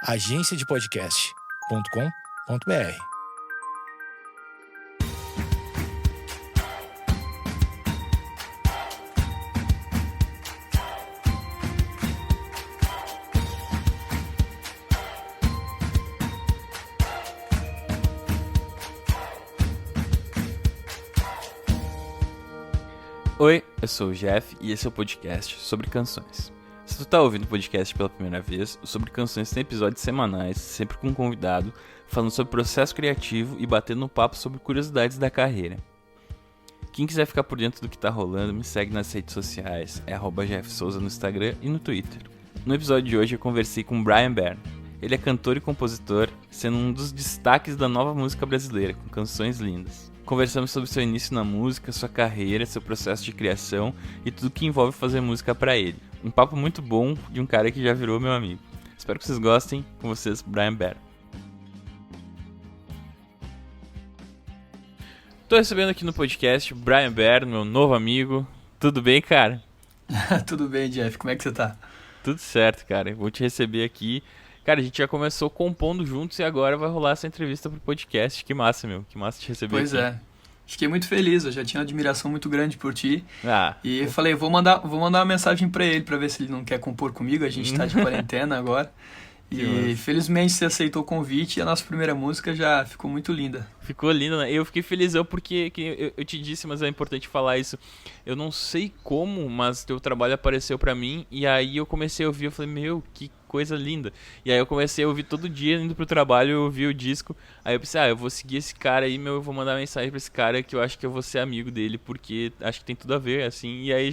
agenciadepodcast.com.br. Oi, eu sou o Jeff e esse é o podcast sobre canções. Se tu tá ouvindo o podcast pela primeira vez, o Sobre Canções tem episódios semanais, sempre com um convidado, falando sobre processo criativo e batendo um papo sobre curiosidades da carreira. Quem quiser ficar por dentro do que tá rolando, me segue nas redes sociais, é @jeffsouza no Instagram e no Twitter. No episódio de hoje eu conversei com Brian Byrne. Ele é cantor e compositor, sendo um dos destaques da nova música brasileira, com canções lindas. Conversamos sobre seu início na música, sua carreira, seu processo de criação e tudo que envolve fazer música pra ele. Um papo muito bom de um cara que já virou meu amigo. Espero que vocês gostem. Com vocês, Brian Byrne. Tô recebendo aqui no podcast Brian Byrne, meu novo amigo. Tudo bem, cara? Tudo bem, Jeff. Como é que você tá? Tudo certo, cara. Vou te receber aqui. Cara, a gente já começou compondo juntos e agora vai rolar essa entrevista pro podcast. Que massa, meu. Que massa te receber Pois aqui. é. Fiquei muito feliz. Eu já tinha uma admiração muito grande por ti. Ah, E falei, vou mandar uma mensagem pra ele pra ver se ele não quer compor comigo. A gente tá de quarentena agora. Que E massa. felizmente você aceitou o convite e a nossa primeira música já ficou muito linda. ficou lindo, né? Eu fiquei felizão porque eu te disse, mas é importante falar isso. Eu não sei como, mas teu trabalho apareceu pra mim e aí eu comecei a ouvir, eu falei, meu, que coisa linda. E aí eu comecei a ouvir todo dia indo pro trabalho, eu ouvi o disco. Aí eu pensei, eu vou seguir esse cara aí, meu, eu vou mandar mensagem pra esse cara que eu acho que eu vou ser amigo dele, porque acho que tem tudo a ver, assim. E aí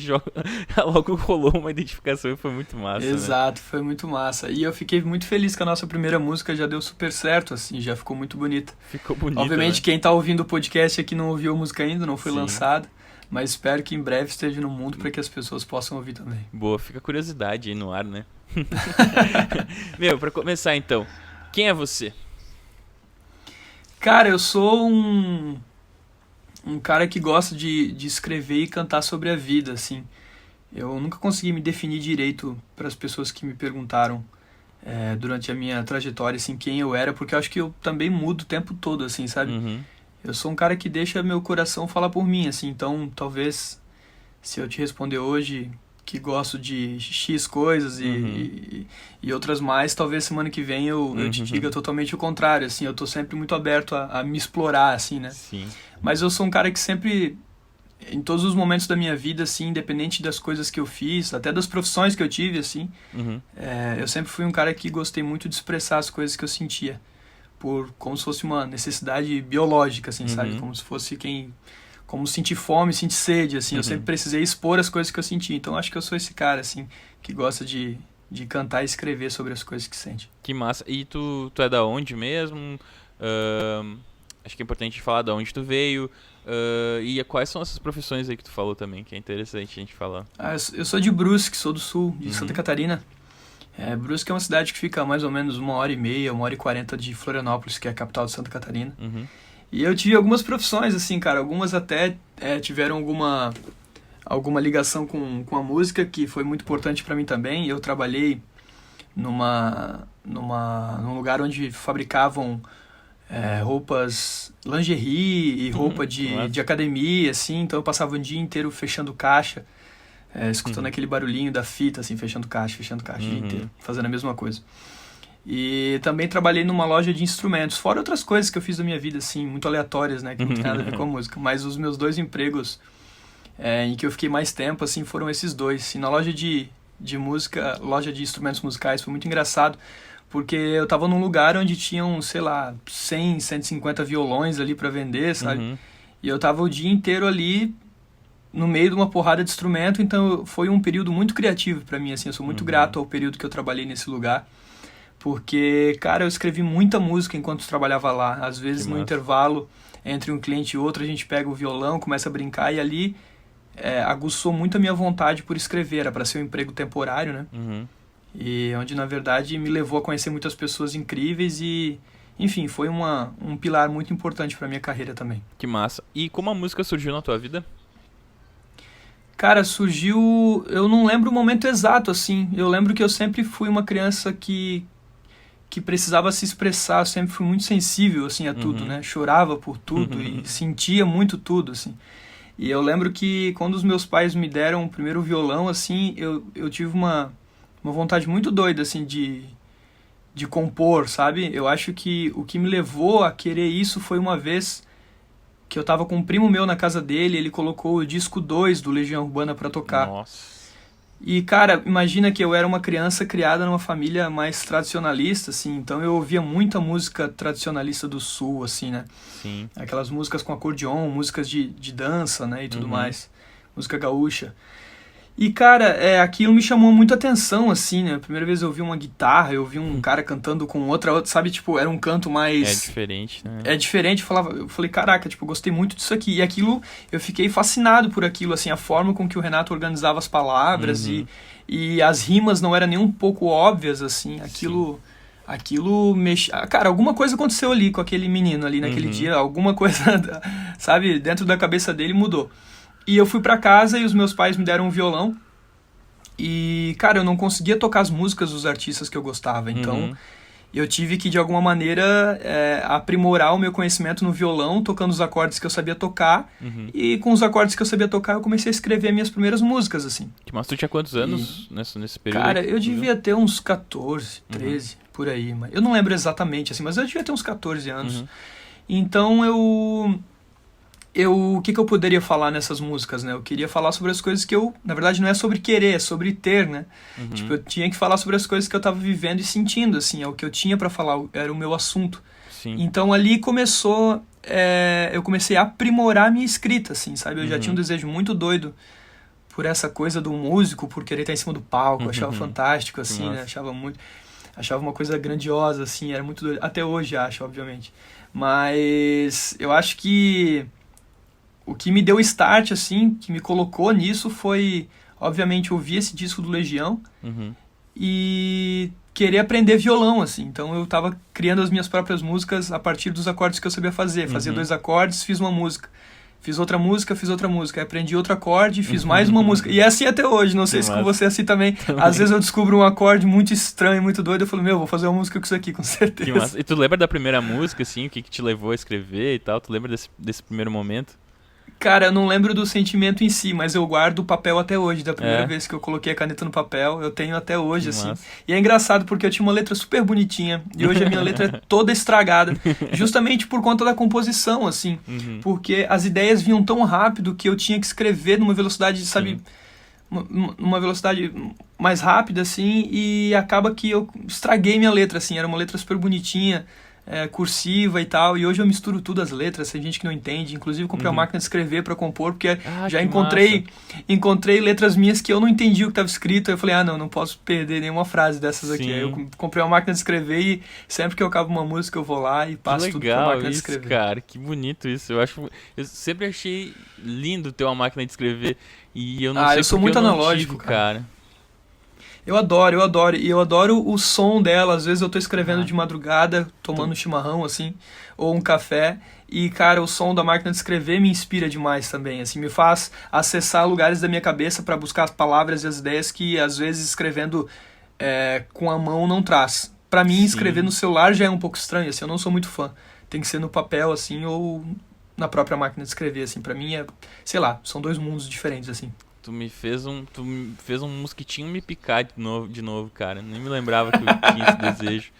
logo rolou uma identificação e foi muito massa, né? Exato, foi muito massa. E eu fiquei muito feliz que a nossa primeira música já deu super certo, assim, já ficou muito bonita. Ficou bonito, Obviamente, né? quem tá ouvindo o podcast aqui não ouviu a música ainda, não foi Sim. lançada, mas espero que em breve esteja no mundo para que as pessoas possam ouvir também. Boa, fica a curiosidade aí no ar, né? Meu, pra começar então, quem é você? Cara, eu sou um cara que gosta de escrever e cantar sobre a vida, assim. Eu nunca consegui me definir direito para as pessoas que me perguntaram durante a minha trajetória, assim, quem eu era, porque eu acho que eu também mudo o tempo todo, assim, sabe? Uhum. Eu sou um cara que deixa meu coração falar por mim, assim, então talvez se eu te responder hoje que gosto de X coisas e outras mais, talvez semana que vem eu te diga totalmente o contrário, assim, eu tô sempre muito aberto a me explorar, assim, né? Sim. Mas eu sou um cara que sempre, em todos os momentos da minha vida, assim, independente das coisas que eu fiz, até das profissões que eu tive, assim, Uhum. eu sempre fui um cara que gostei muito de expressar as coisas que eu sentia, como se fosse uma necessidade biológica, assim, sabe? Como se fosse como sentir fome, sentir sede, assim. Eu sempre precisei expor as coisas que eu senti. Então, acho que eu sou esse cara, assim, que gosta de cantar e escrever sobre as coisas que sente. Que massa. E tu é da onde mesmo? Acho que é importante falar da onde tu veio. E quais são essas profissões aí que tu falou também, que é interessante a gente falar. Eu sou de Brusque, sou do sul, de Santa Catarina. Brusque é uma cidade que fica mais ou menos 1h30, 1h40 de Florianópolis, que é a capital de Santa Catarina. Uhum. E eu tive algumas profissões, assim, cara. Algumas até tiveram alguma ligação com a música, que foi muito importante pra mim também. Eu trabalhei num lugar onde fabricavam roupas, lingerie e roupa de academia, assim. Então eu passava o dia inteiro fechando caixa, escutando aquele barulhinho da fita, assim, fechando caixa o dia inteiro, fazendo a mesma coisa. E também trabalhei numa loja de instrumentos, fora outras coisas que eu fiz da minha vida, assim, muito aleatórias, né, que não tem nada a ver com a música. Mas os meus dois empregos em que eu fiquei mais tempo, assim, foram esses dois. E na loja de música, loja de instrumentos musicais, foi muito engraçado, porque eu tava num lugar onde tinham, sei lá, 100, 150 violões ali pra vender, sabe? E eu tava o dia inteiro ali no meio de uma porrada de instrumento, então foi um período muito criativo pra mim, assim, eu sou muito grato ao período que eu trabalhei nesse lugar. Porque, cara, eu escrevi muita música enquanto trabalhava lá. Às vezes, no intervalo entre um cliente e outro, a gente pega o violão, começa a brincar, e ali aguçou muito a minha vontade por escrever. Era para ser um emprego temporário, né? E onde, na verdade, me levou a conhecer muitas pessoas incríveis e, enfim, foi um pilar muito importante para minha carreira também. Que massa. E como a música surgiu na tua vida? Cara, eu não lembro o momento exato, assim. Eu lembro que eu sempre fui uma criança que que precisava se expressar. Eu sempre fui muito sensível, assim, a tudo, né? Chorava por tudo e sentia muito tudo, assim. E eu lembro que quando os meus pais me deram o primeiro violão, assim, eu tive uma vontade muito doida, assim, de compor, sabe? Eu acho que o que me levou a querer isso foi uma vez que eu tava com um primo meu na casa dele, ele colocou o disco 2 do Legião Urbana pra tocar. Nossa. E, cara, imagina que eu era uma criança criada numa família mais tradicionalista, assim, então eu ouvia muita música tradicionalista do Sul, assim, né? Sim. Aquelas músicas com acordeon, músicas de dança, né, e tudo mais. Música gaúcha. E, cara, aquilo me chamou muito a atenção, assim, né? A primeira vez eu ouvi uma guitarra, eu ouvi um cara cantando com outra, sabe? Tipo, era um canto mais... É diferente, né? É diferente, eu falei, caraca, tipo, eu gostei muito disso aqui. E aquilo, eu fiquei fascinado por aquilo, assim, a forma com que o Renato organizava as palavras e as rimas não eram nem um pouco óbvias, assim. Aquilo mexe... Cara, alguma coisa aconteceu ali com aquele menino ali naquele dia, alguma coisa, sabe? Dentro da cabeça dele mudou. E eu fui pra casa e os meus pais me deram um violão. E, cara, eu não conseguia tocar as músicas dos artistas que eu gostava. Então, eu tive que, de alguma maneira, aprimorar o meu conhecimento no violão, tocando os acordes que eu sabia tocar. E com os acordes que eu sabia tocar, eu comecei a escrever minhas primeiras músicas, assim. Mas tu tinha quantos anos nesse período? Cara, eu devia ter uns 14, 13, por aí. Eu não lembro exatamente, assim, mas eu devia ter uns 14 anos. Então, o que eu poderia falar nessas músicas, né? Eu queria falar sobre as coisas que na verdade não é sobre querer, é sobre ter, né? Tipo, eu tinha que falar sobre as coisas que eu tava vivendo e sentindo, assim, é o que eu tinha pra falar, era o meu assunto. Sim. Então ali começou, eu comecei a aprimorar a minha escrita, assim, sabe? Eu já tinha um desejo muito doido por essa coisa do músico, por querer estar em cima do palco, eu achava fantástico, assim, né? Achava uma coisa grandiosa, assim, era muito doido. Até hoje acho, obviamente. Mas eu acho que o que me deu start, assim, que me colocou nisso foi, obviamente, ouvir esse disco do Legião e querer aprender violão, assim. Então eu tava criando as minhas próprias músicas a partir dos acordes que eu sabia fazer. Fazia 2 acordes, fiz uma música. Fiz outra música. Aí aprendi outro acorde, fiz mais uma música. E é assim até hoje, não sei se com você é assim também. Às vezes eu descubro um acorde muito estranho, muito doido, eu falo, vou fazer uma música com isso aqui, com certeza. Que massa. E tu lembra da primeira música, assim, o que te levou a escrever e tal? Tu lembra desse primeiro momento? Cara, eu não lembro do sentimento em si, mas eu guardo o papel até hoje, da primeira vez que eu coloquei a caneta no papel, eu tenho até hoje, Que assim. massa. E é engraçado porque eu tinha uma letra super bonitinha, e hoje a minha letra é toda estragada, justamente por conta da composição, assim. Porque as ideias vinham tão rápido que eu tinha que escrever numa velocidade, sabe, numa velocidade mais rápida, assim, e acaba que eu estraguei minha letra, assim, era uma letra super bonitinha, cursiva e tal, e hoje eu misturo tudo as letras, tem gente que não entende, inclusive eu comprei uma máquina de escrever pra compor, porque já encontrei letras minhas que eu não entendi o que estava escrito, aí eu falei, não posso perder nenhuma frase dessas aqui, aí eu comprei uma máquina de escrever e sempre que eu acabo uma música eu vou lá e passo tudo pra máquina de escrever. Cara, que bonito isso, eu sempre achei lindo ter uma máquina de escrever, e eu não sei eu sou porque muito eu não analógico, tive, cara. Eu adoro. E eu adoro o som dela. Às vezes eu tô escrevendo de madrugada, tomando um chimarrão, assim, ou um café. E, cara, o som da máquina de escrever me inspira demais também. Assim, me faz acessar lugares da minha cabeça para buscar as palavras e as ideias que, às vezes, escrevendo com a mão não traz. Pra mim, escrever no celular já é um pouco estranho, assim, eu não sou muito fã. Tem que ser no papel, assim, ou na própria máquina de escrever, assim. Pra mim sei lá, são 2 mundos diferentes, assim. Tu me fez um mosquitinho me picar de novo, cara. Nem me lembrava que eu tinha esse desejo.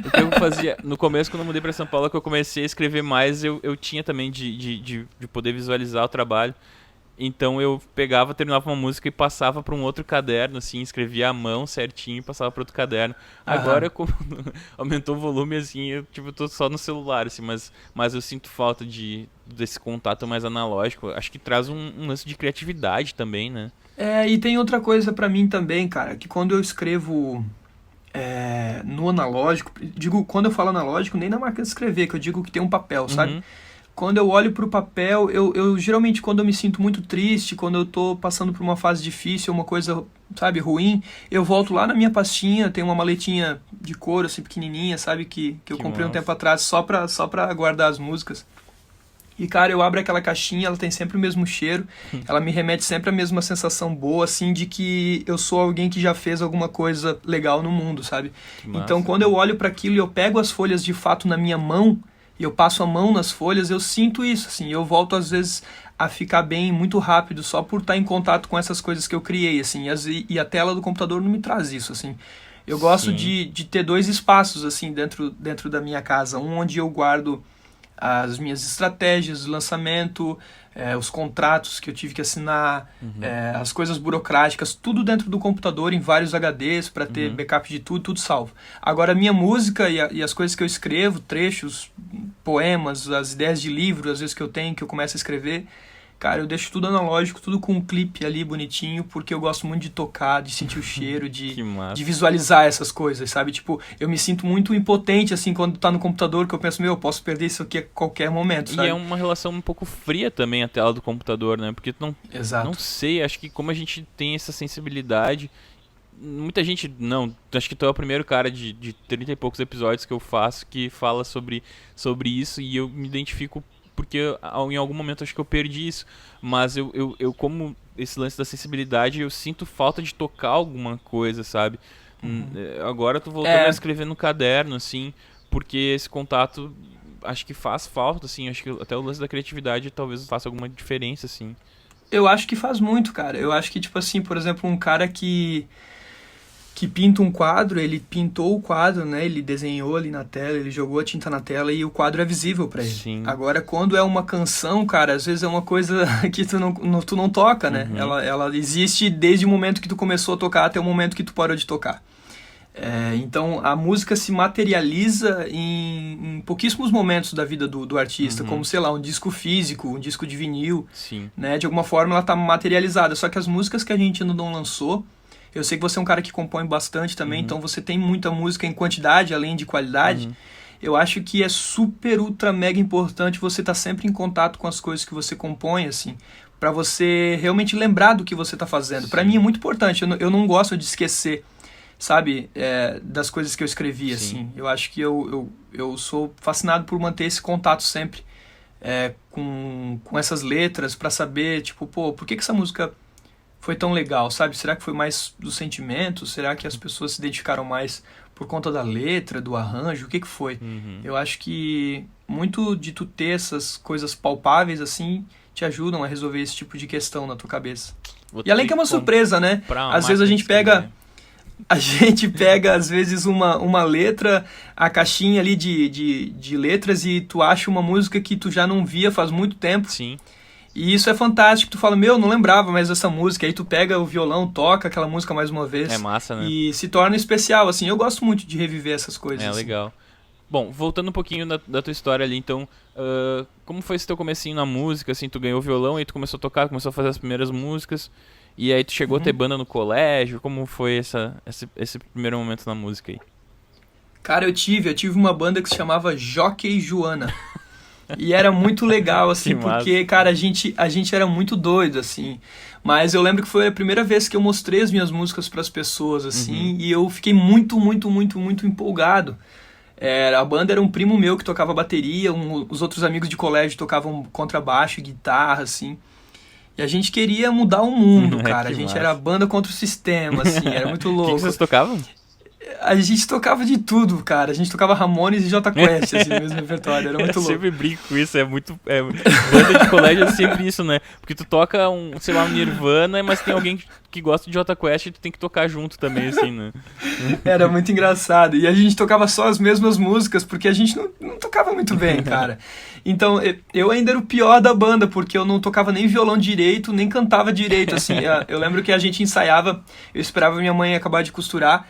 O que eu fazia, no começo, quando eu mudei pra São Paulo, que eu comecei a escrever mais, eu tinha também de poder visualizar o trabalho. Então eu terminava uma música e passava para um outro caderno, assim, escrevia à mão certinho e passava para outro caderno. Agora, como aumentou o volume, assim, eu tô só no celular, assim, mas eu sinto falta desse contato mais analógico. Acho que traz um lance de criatividade também, né? E tem outra coisa para mim também, cara, que quando eu escrevo no analógico, quando eu falo analógico, nem na máquina de escrever, que eu digo que tem um papel, sabe? Quando eu olho pro papel, eu geralmente, quando eu me sinto muito triste, quando eu tô passando por uma fase difícil, uma coisa, sabe, ruim, eu volto lá na minha pastinha, tem uma maletinha de couro, assim, pequenininha, sabe, que eu comprei um tempo atrás só pra guardar as músicas. E, cara, eu abro aquela caixinha, ela tem sempre o mesmo cheiro, ela me remete sempre à mesma sensação boa, assim, de que eu sou alguém que já fez alguma coisa legal no mundo, sabe? Então, quando eu olho para aquilo e eu pego as folhas de fato na minha mão, e eu passo a mão nas folhas, eu sinto isso, assim, eu volto às vezes a ficar bem muito rápido, só por estar em contato com essas coisas que eu criei, assim, e a tela do computador não me traz isso, assim. Eu gosto de ter 2 espaços, assim, dentro da minha casa, um onde eu guardo as minhas estratégias de lançamento, os contratos que eu tive que assinar, as coisas burocráticas, tudo dentro do computador, em vários HDs, para ter backup de tudo salvo. Agora, a minha música e as coisas que eu escrevo, trechos, poemas, as ideias de livro, às vezes que eu tenho, que eu começo a escrever, cara, eu deixo tudo analógico, tudo com um clipe ali bonitinho, porque eu gosto muito de tocar, de sentir o cheiro, de visualizar essas coisas, sabe? Tipo, eu me sinto muito impotente, assim, quando tá no computador, que eu penso, eu posso perder isso aqui a qualquer momento, sabe? E é uma relação um pouco fria também a tela do computador, né? Porque tu Exato. não sei, acho que como a gente tem essa sensibilidade, muita gente, acho que tu é o primeiro cara de 30 e poucos episódios que eu faço que fala sobre isso, e eu me identifico porque em algum momento acho que eu perdi isso, mas eu como esse lance da sensibilidade, eu sinto falta de tocar alguma coisa, sabe? Agora eu tô voltando a escrever no caderno, assim, porque esse contato acho que faz falta, assim, acho que até o lance da criatividade talvez faça alguma diferença, assim. Eu acho que faz muito, cara. Eu acho que, tipo assim, por exemplo, um cara que pinta um quadro, ele pintou o quadro, né? Ele desenhou ali na tela, ele jogou a tinta na tela e o quadro é visível pra ele. Sim. Agora, quando é uma canção, cara, às vezes é uma coisa que tu não toca, né? Ela existe desde o momento que tu começou a tocar até o momento que tu parou de tocar. Então, a música se materializa em pouquíssimos momentos da vida do artista, como, sei lá, um disco físico, um disco de vinil. Sim. Né? De alguma forma, ela tá materializada. Só que as músicas que a gente ainda não lançou, eu sei que você é um cara que compõe bastante também, então você tem muita música em quantidade, além de qualidade. Eu acho que é super, ultra, mega importante você estar sempre em contato com as coisas que você compõe, assim, para você realmente lembrar do que você está fazendo. Para mim é muito importante, eu não gosto de esquecer, sabe, das coisas que eu escrevi, assim. Eu acho que eu sou fascinado por manter esse contato sempre com essas letras, para saber, tipo, por que essa música foi tão legal, sabe? Será que foi mais do sentimento? Será que as pessoas se identificaram mais por conta da letra, do arranjo? O que foi? Eu acho que muito de tu ter essas coisas palpáveis, assim, te ajudam a resolver esse tipo de questão na tua cabeça. E além que é uma surpresa, né? Às vezes a gente pega, às vezes, uma letra, a caixinha ali de letras, e tu acha uma música que tu já não via faz muito tempo. Sim. E isso é fantástico, tu fala, não lembrava mais dessa música, aí tu pega o violão, toca aquela música mais uma vez. É massa, né? E se torna especial, assim, eu gosto muito de reviver essas coisas. É, assim. legal. Bom, voltando um pouquinho da tua história ali, então, como foi esse teu comecinho na música, assim, tu ganhou o violão, aí tu começou a tocar, começou a fazer as primeiras músicas, e aí tu chegou a ter banda no colégio, como foi esse primeiro momento na música aí? Cara, eu tive uma banda que se chamava Jockey Joana. E era muito legal, assim, porque, cara, a gente era muito doido, assim. Mas eu lembro que foi a primeira vez que eu mostrei as minhas músicas para as pessoas, assim, e eu fiquei muito, muito, muito, muito empolgado. A banda era um primo meu que tocava bateria, os outros amigos de colégio tocavam contrabaixo e guitarra, assim. E a gente queria mudar o mundo, cara. A gente era a banda contra o sistema, assim, era muito louco. O que vocês tocavam? A gente tocava de tudo, cara. A gente tocava Ramones e Jota Quest, assim, no mesmo repertório. Era muito louco. Eu sempre brinco com isso, banda de colégio é sempre isso, né? Porque tu toca um Nirvana, mas tem alguém que gosta de Jota Quest e tu tem que tocar junto também, assim, né? Era muito engraçado. E a gente tocava só as mesmas músicas, porque a gente não tocava muito bem, cara. Então, eu ainda era o pior da banda, porque eu não tocava nem violão direito, nem cantava direito, assim. Eu lembro que a gente ensaiava, eu esperava minha mãe acabar de costurar,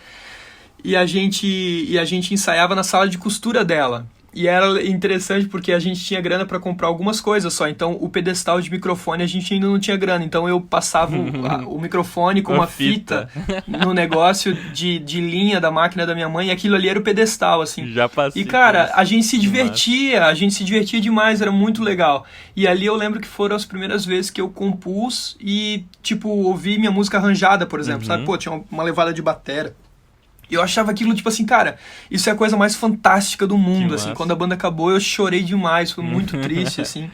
e a gente ensaiava na sala de costura dela. E era interessante porque a gente tinha grana para comprar algumas coisas só. Então, o pedestal de microfone a gente ainda não tinha grana. Então, eu passava o microfone com uma fita no negócio de linha da máquina da minha mãe. E aquilo ali era o pedestal, assim. Já passei. E, cara, a gente se divertia demais, era muito legal. E ali eu lembro que foram as primeiras vezes que eu compus e, tipo, ouvi minha música arranjada, por exemplo. Sabe? Pô, tinha uma levada de batera. E eu achava aquilo, tipo assim, cara, isso é a coisa mais fantástica do mundo, assim. Quando a banda acabou, eu chorei demais, foi muito triste, assim.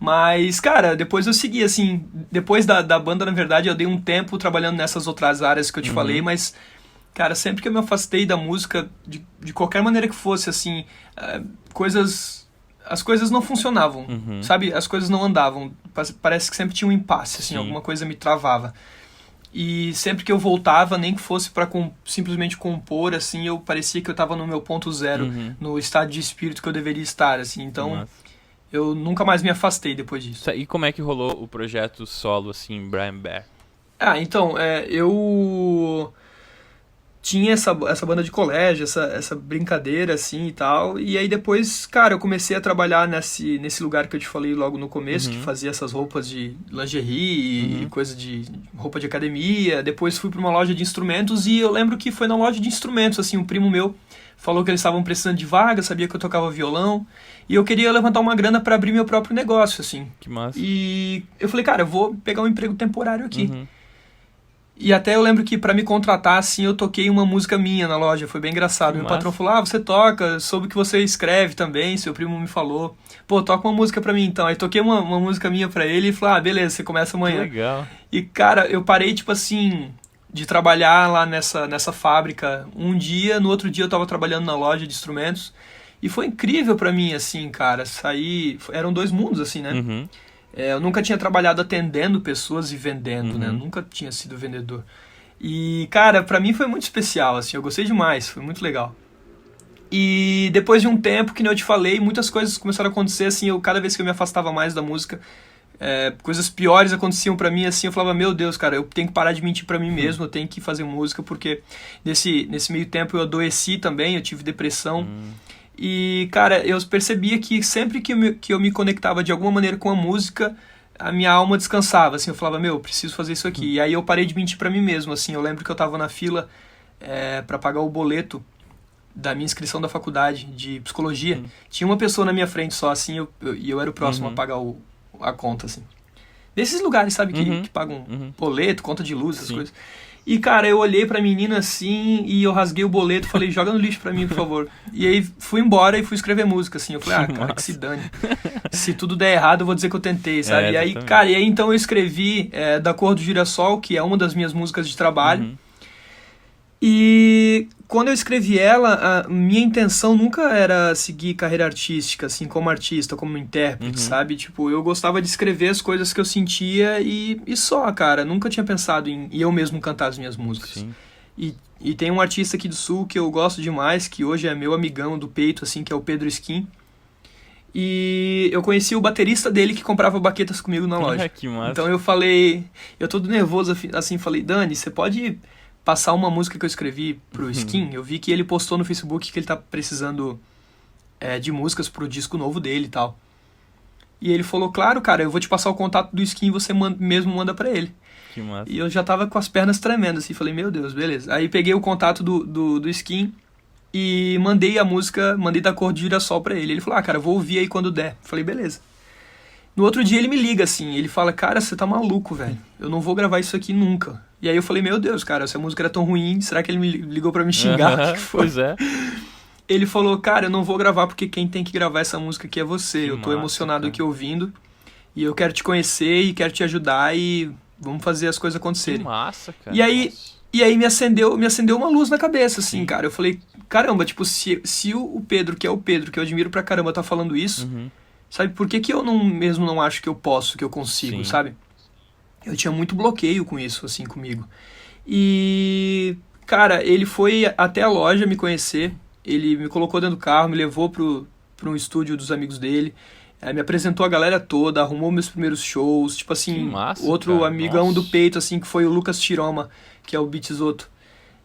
Mas, cara, depois eu segui, assim, depois da banda, na verdade, eu dei um tempo trabalhando nessas outras áreas que eu te falei, mas, cara, sempre que eu me afastei da música, de qualquer maneira que fosse, assim, as coisas não funcionavam, sabe? As coisas não andavam, parece que sempre tinha um impasse, assim, alguma coisa me travava. E sempre que eu voltava, nem que fosse pra simplesmente compor, assim, eu parecia que eu tava no meu ponto zero, no estado de espírito que eu deveria estar, assim, então... Eu nunca mais me afastei depois disso. E como é que rolou o projeto solo, assim, Brian Bear? Então, eu tinha essa banda de colégio, essa brincadeira, assim, e tal. E aí depois, cara, eu comecei a trabalhar nesse lugar que eu te falei logo no começo, que fazia essas roupas de lingerie e coisa de roupa de academia. Depois fui pra uma loja de instrumentos e eu lembro que foi na loja de instrumentos, assim, um primo meu falou que eles estavam precisando de vaga, sabia que eu tocava violão, e eu queria levantar uma grana pra abrir meu próprio negócio, assim. Que massa. E eu falei, cara, eu vou pegar um emprego temporário aqui. E até eu lembro que pra me contratar, assim, eu toquei uma música minha na loja, foi bem engraçado. Meu patrão falou, você toca, soube que você escreve também, seu primo me falou. Pô, toca uma música pra mim então. Aí toquei uma música minha pra ele e falou, beleza, você começa amanhã. Que legal. E, cara, eu parei, tipo assim... de trabalhar lá nessa fábrica um dia, no outro dia eu tava trabalhando na loja de instrumentos, e foi incrível pra mim, assim, cara, eram dois mundos, assim, né? Eu nunca tinha trabalhado atendendo pessoas e vendendo, né? Eu nunca tinha sido vendedor. E, cara, pra mim foi muito especial, assim, eu gostei demais, foi muito legal. E depois de um tempo, que nem eu te falei, muitas coisas começaram a acontecer, assim, cada vez que eu me afastava mais da música, coisas piores aconteciam pra mim, assim, eu falava, meu Deus, cara, eu tenho que parar de mentir pra mim mesmo, eu tenho que fazer música, porque nesse meio tempo eu adoeci também, eu tive depressão, e, cara, eu percebia que sempre que eu me conectava de alguma maneira com a música, a minha alma descansava, assim, eu falava, eu preciso fazer isso aqui, e aí eu parei de mentir pra mim mesmo, assim, eu lembro que eu tava na fila pra pagar o boleto da minha inscrição da faculdade de psicologia, tinha uma pessoa na minha frente só, assim, e eu era o próximo a pagar a conta, assim. Desses lugares, sabe, que pagam boleto, conta de luz, essas coisas. E, cara, eu olhei pra menina assim e eu rasguei o boleto, falei, joga no lixo pra mim, por favor. E aí fui embora e fui escrever música, assim. Eu falei, cara, que se dane. Se tudo der errado, eu vou dizer que eu tentei, sabe? E aí, cara, então eu escrevi Da Cor do Girassol, que é uma das minhas músicas de trabalho. E quando eu escrevi ela, a minha intenção nunca era seguir carreira artística, assim, como artista, como intérprete, sabe? Tipo, eu gostava de escrever as coisas que eu sentia e só, cara. Nunca tinha pensado em eu mesmo cantar as minhas músicas. Sim. E tem um artista aqui do Sul que eu gosto demais, que hoje é meu amigão do peito, assim, que é o Pedro Skin. E eu conheci o baterista dele que comprava baquetas comigo na loja. Que massa. Então eu falei, eu todo nervoso, assim, falei, Dani, você pode passar uma música que eu escrevi pro Skin? Eu vi que ele postou no Facebook que ele tá precisando de músicas pro disco novo dele e tal. E ele falou, claro, cara, eu vou te passar o contato do Skin e você mesmo manda pra ele. Que massa. E eu já tava com as pernas tremendo, assim, falei, meu Deus, beleza. Aí peguei o contato do Skin e mandei a música, mandei Da Cor de Girassol pra ele. Ele falou, cara, eu vou ouvir aí quando der. Falei, beleza. No outro dia ele me liga, assim, ele fala, cara, você tá maluco, velho. Eu não vou gravar isso aqui nunca. E aí eu falei, meu Deus, cara, se a música era tão ruim, será que ele me ligou pra me xingar? Que foi? Pois é. Ele falou, cara, eu não vou gravar porque quem tem que gravar essa música aqui é você. Que eu tô massa, emocionado cara. aqui ouvindo. E eu quero te conhecer e quero te ajudar e vamos fazer as coisas acontecerem. Que massa, cara. E aí, Nossa. e aí me acendeu uma luz na cabeça, assim, cara. Eu falei, caramba, tipo, se o Pedro, que é o Pedro, que eu admiro pra caramba, tá falando isso, sabe, por que eu mesmo não acho que eu posso, que eu consigo, Sim. sabe? Eu tinha muito bloqueio com isso, assim, comigo. E, cara, ele foi até a loja me conhecer, ele me colocou dentro do carro, me levou pro um estúdio dos amigos dele, me apresentou a galera toda, arrumou meus primeiros shows, tipo assim, Que massa, outro cara. amigão Nossa. do peito, assim, que foi o Lucas Tiroma, que é o Beatzoto.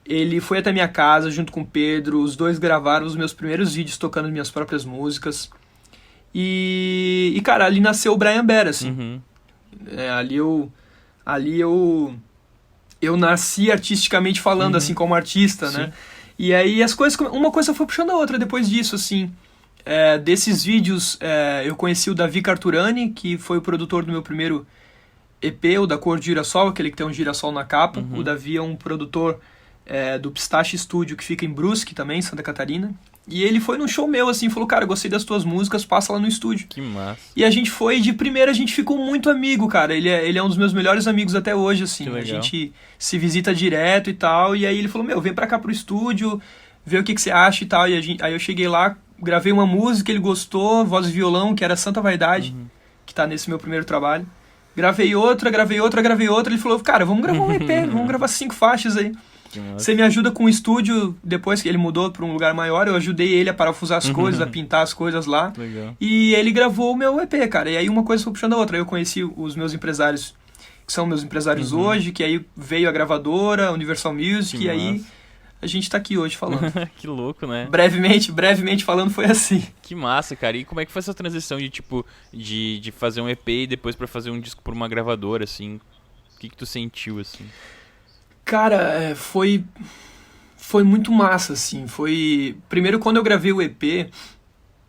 Ele foi até minha casa junto com o Pedro, os dois gravaram os meus primeiros vídeos tocando minhas próprias músicas. E cara, ali nasceu o Brian Bear, assim. Ali eu nasci artisticamente falando, assim, como artista, né? E aí uma coisa foi puxando a outra depois disso, assim. Desses vídeos, eu conheci o Davi Carturani, que foi o produtor do meu primeiro EP, o Da Cor de Girassol, aquele que tem um girassol na capa. O Davi é um produtor do Pistache Studio, que fica em Brusque também, Santa Catarina. E ele foi num show meu, assim, falou, cara, gostei das tuas músicas, passa lá no estúdio. Que massa. E a gente foi, de primeira a gente ficou muito amigo, cara. Ele é um dos meus melhores amigos até hoje, assim. Que A legal. gente se visita direto e tal. E aí ele falou, meu, vem pra cá pro estúdio, vê o que você acha e tal. Aí eu cheguei lá, gravei uma música, ele gostou, voz e violão, que era Santa Vaidade, que tá nesse meu primeiro trabalho. Gravei outra. Ele falou, cara, vamos gravar um EP, vamos gravar 5 faixas aí. Que massa. Você me ajuda com o estúdio, depois que ele mudou para um lugar maior, eu ajudei ele a parafusar as coisas, a pintar as coisas lá. Legal. E ele gravou o meu EP, cara. E aí uma coisa foi puxando a outra. Aí eu conheci os meus empresários, que são meus empresários hoje, que aí veio a gravadora, a Universal Music, Que e aí massa. a gente tá aqui hoje falando. Que louco, né? brevemente falando, foi assim. Que massa, cara. E como é que foi essa transição de, tipo, de fazer um EP e depois pra fazer um disco por uma gravadora, assim? O que tu sentiu, assim? Cara, foi muito massa, assim. Primeiro, quando eu gravei o EP,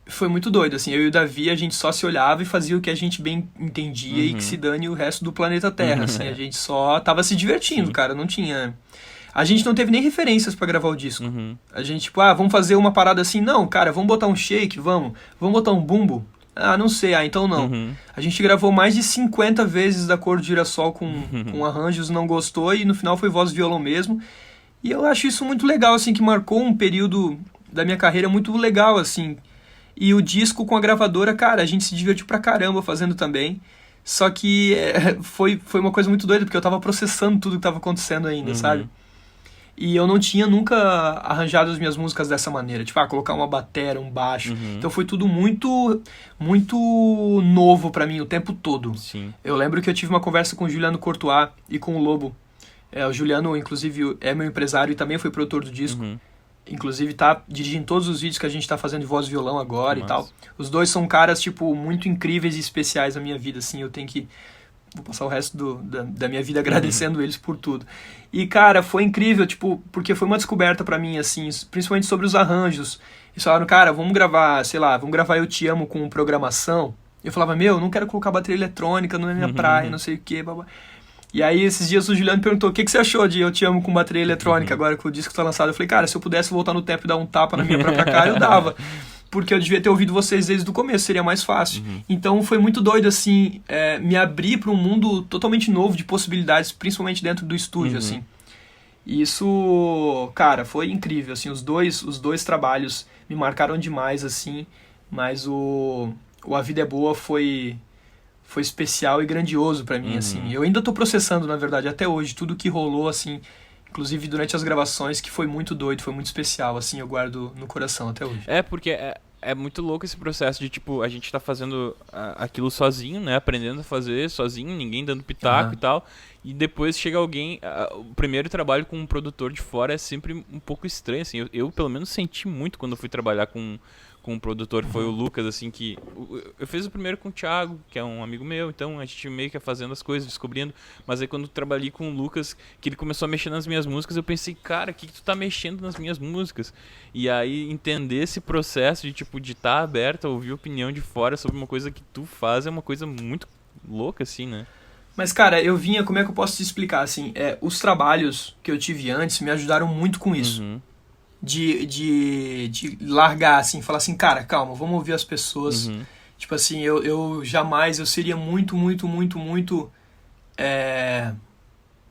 foi muito doido, assim. Eu e o Davi, a gente só se olhava e fazia o que a gente bem entendia e que se dane o resto do planeta Terra, assim. A gente só tava se divertindo, cara. Não tinha... A gente não teve nem referências pra gravar o disco. A gente, tipo, vamos fazer uma parada assim. Não, cara, vamos botar um shake, vamos botar um bumbo. Não sei, então não. A gente gravou mais de 50 vezes da Cor do Girassol com arranjos, não gostou, e no final foi voz e violão mesmo. E eu acho isso muito legal, assim, que marcou um período da minha carreira muito legal, assim. E o disco com a gravadora, cara, a gente se divertiu pra caramba fazendo também. Só que foi uma coisa muito doida, porque eu tava processando tudo que tava acontecendo ainda, sabe? E eu não tinha nunca arranjado as minhas músicas dessa maneira. Tipo, colocar uma batera, um baixo. Então foi tudo muito, muito novo pra mim o tempo todo. Sim. Eu lembro que eu tive uma conversa com o Juliano Courtois e com o Lobo. O Juliano, inclusive, é meu empresário e também foi produtor do disco. Inclusive, tá dirigindo todos os vídeos que a gente tá fazendo de voz e violão agora e tal. Os dois são caras, tipo, muito incríveis e especiais na minha vida, assim. Eu tenho que... Vou passar o resto da minha vida agradecendo eles por tudo. E, cara, foi incrível, tipo, porque foi uma descoberta pra mim, assim, principalmente sobre os arranjos. Eles falaram, cara, vamos gravar Eu Te Amo com programação. Eu falava, meu, eu não quero colocar bateria eletrônica, não é minha praia, não sei o quê, babá. E aí, esses dias, o Juliano perguntou, o que você achou de Eu Te Amo com bateria eletrônica agora que o disco tá lançado? Eu falei, cara, se eu pudesse voltar no tempo e dar um tapa na minha própria cara, eu dava. Porque eu devia ter ouvido vocês desde o começo, seria mais fácil. Então foi muito doido, assim, me abrir para um mundo totalmente novo de possibilidades, principalmente dentro do estúdio, assim. E isso, cara, foi incrível, assim, os dois trabalhos me marcaram demais, assim, mas o A Vida é Boa foi especial e grandioso para mim, assim. Eu ainda tô processando, na verdade, até hoje, tudo que rolou, assim, inclusive durante as gravações, que foi muito doido, foi muito especial, assim, eu guardo no coração até hoje. Porque é muito louco esse processo de, tipo, a gente tá fazendo aquilo sozinho, né? Aprendendo a fazer sozinho, ninguém dando pitaco e tal. E depois chega alguém... o primeiro trabalho com um produtor de fora é sempre um pouco estranho, assim. Eu pelo menos senti muito quando eu fui trabalhar com um produtor, foi o Lucas, assim, que... Eu fiz o primeiro com o Thiago, que é um amigo meu, então a gente meio que ia fazendo as coisas, descobrindo. Mas aí quando eu trabalhei com o Lucas, que ele começou a mexer nas minhas músicas, eu pensei, cara, o que tu tá mexendo nas minhas músicas? E aí entender esse processo de, tipo, de estar aberto a ouvir opinião de fora sobre uma coisa que tu faz é uma coisa muito louca, assim, né? Mas, cara, como é que eu posso te explicar, assim, os trabalhos que eu tive antes me ajudaram muito com isso. De largar, assim, falar assim, cara, calma, vamos ouvir as pessoas. Tipo assim, eu jamais, eu seria muito, muito, muito, muito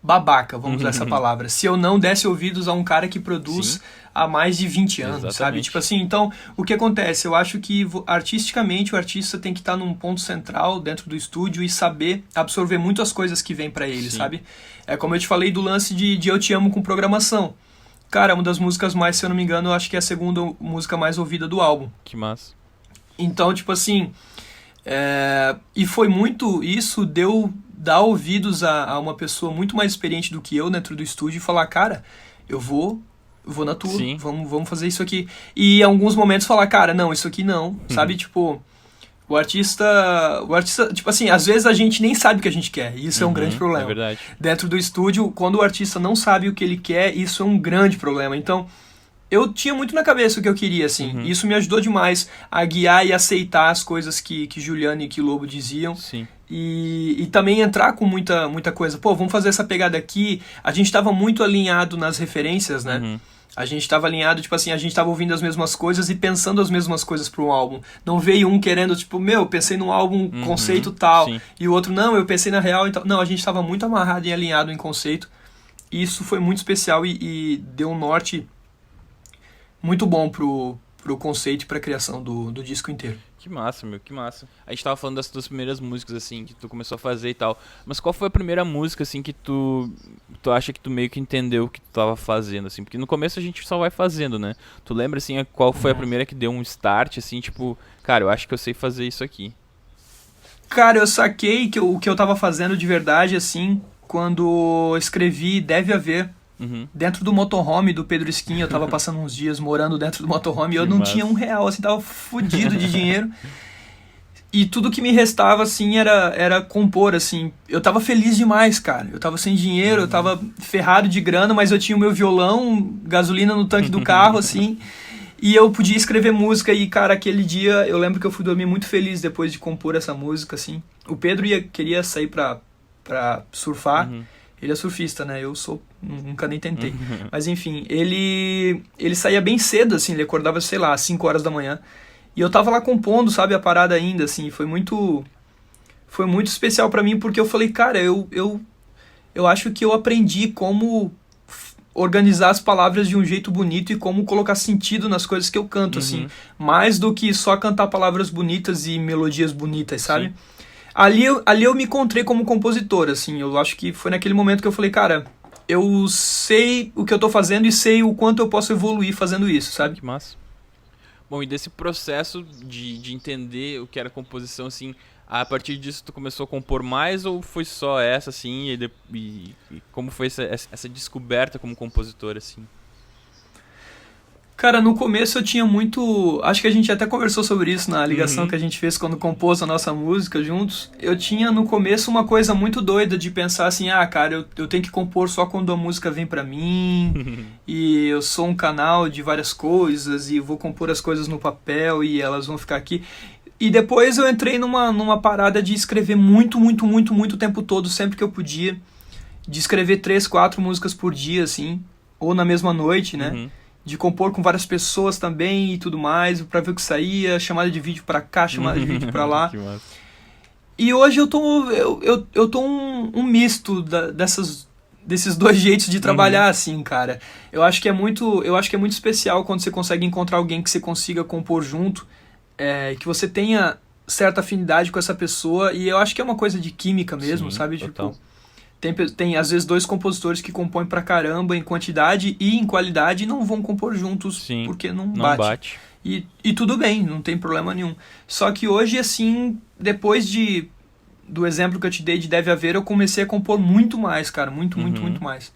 babaca, vamos usar essa palavra, se eu não desse ouvidos a um cara que produz há mais de 20 anos, Exatamente. sabe? Tipo assim, então, o que acontece? Eu acho que artisticamente o artista tem que estar num ponto central dentro do estúdio e saber absorver muito as coisas que vêm pra ele, sabe? É como eu te falei do lance de Eu Te Amo com programação. Cara, é uma das músicas mais, se eu não me engano, eu acho que é a segunda música mais ouvida do álbum. Que massa. Então, tipo assim, e foi muito isso, deu dar ouvidos a uma pessoa muito mais experiente do que eu dentro do estúdio e falar, cara, eu vou na tua, vamos fazer isso aqui. E em alguns momentos falar, cara, não, isso aqui não, sabe? Tipo, o artista, tipo assim, às vezes a gente nem sabe o que a gente quer, e isso é um grande problema. É verdade. Dentro do estúdio, quando o artista não sabe o que ele quer, isso é um grande problema. Então, eu tinha muito na cabeça o que eu queria, assim. E isso me ajudou demais a guiar e aceitar as coisas que Juliano e que Lobo diziam. Sim. E também entrar com muita coisa. Pô, vamos fazer essa pegada aqui. A gente estava muito alinhado nas referências, né? A gente tava alinhado, tipo assim, a gente tava ouvindo as mesmas coisas e pensando as mesmas coisas para um álbum. Não veio um querendo, tipo, eu pensei num álbum, conceito tal, sim. e o outro, não, eu pensei na real e tal. Não, a gente tava muito amarrado e alinhado em conceito. E isso foi muito especial e deu um norte muito bom pro conceito e pra criação do disco inteiro. Que massa, meu, que massa. A gente tava falando das tuas primeiras músicas, assim, que tu começou a fazer e tal. Mas qual foi a primeira música, assim, que tu acha que tu meio que entendeu o que tu tava fazendo, assim? Porque no começo a gente só vai fazendo, né? Tu lembra, assim, qual foi a primeira que deu um start, assim, tipo, cara, eu acho que eu sei fazer isso aqui. Cara, eu saquei que o que eu tava fazendo de verdade, assim, quando eu escrevi Deve Haver, dentro do motorhome do Pedro Skin. Eu tava passando uns dias morando dentro do motorhome e eu não tinha R$1, assim, tava fudido de dinheiro. E tudo que me restava, assim, era compor, assim. Eu tava feliz demais, cara. Eu tava sem dinheiro, eu tava ferrado de grana, mas eu tinha o meu violão, gasolina no tanque do carro, assim, e eu podia escrever música. E, cara, aquele dia, eu lembro que eu fui dormir muito feliz depois de compor essa música, assim. O Pedro queria sair pra surfar. Ele é surfista, né? Eu nunca nem tentei. Mas enfim, ele saía bem cedo, assim, ele acordava, sei lá, às 5 horas da manhã. E eu tava lá compondo, sabe, a parada ainda, assim, foi muito especial pra mim, porque eu falei, cara, eu acho que eu aprendi como organizar as palavras de um jeito bonito e como colocar sentido nas coisas que eu canto, assim. Mais do que só cantar palavras bonitas e melodias bonitas, sabe? Sim. Ali eu me encontrei como compositor, assim, eu acho que foi naquele momento que eu falei, cara, eu sei o que eu tô fazendo e sei o quanto eu posso evoluir fazendo isso, sabe? Que massa. Bom, e desse processo de entender o que era composição, assim, a partir disso tu começou a compor mais ou foi só essa, assim, e como foi essa descoberta como compositor, assim? Cara, no começo eu tinha muito... Acho que a gente até conversou sobre isso na ligação que a gente fez quando compôs a nossa música juntos. Eu tinha no começo uma coisa muito doida de pensar assim, cara, eu tenho que compor só quando a música vem pra mim, e eu sou um canal de várias coisas, e vou compor as coisas no papel e elas vão ficar aqui. E depois eu entrei numa parada de escrever muito o tempo todo, sempre que eu podia. De escrever 3, 4 músicas por dia, assim, ou na mesma noite, né? De compor com várias pessoas também e tudo mais, pra ver o que saía, chamada de vídeo pra cá, chamada de vídeo pra lá. E hoje eu tô um misto desses dois jeitos de trabalhar, assim, cara. Eu acho que é muito especial quando você consegue encontrar alguém que você consiga compor junto, que você tenha certa afinidade com essa pessoa, e eu acho que é uma coisa de química mesmo, sim, sabe? Total. Tipo, tem às vezes 2 compositores que compõem pra caramba em quantidade e em qualidade e não vão compor juntos, sim, porque não bate. E tudo bem, não tem problema nenhum. Só que hoje, assim, depois do exemplo que eu te dei de Deve Haver, eu comecei a compor muito mais, cara, muito mais.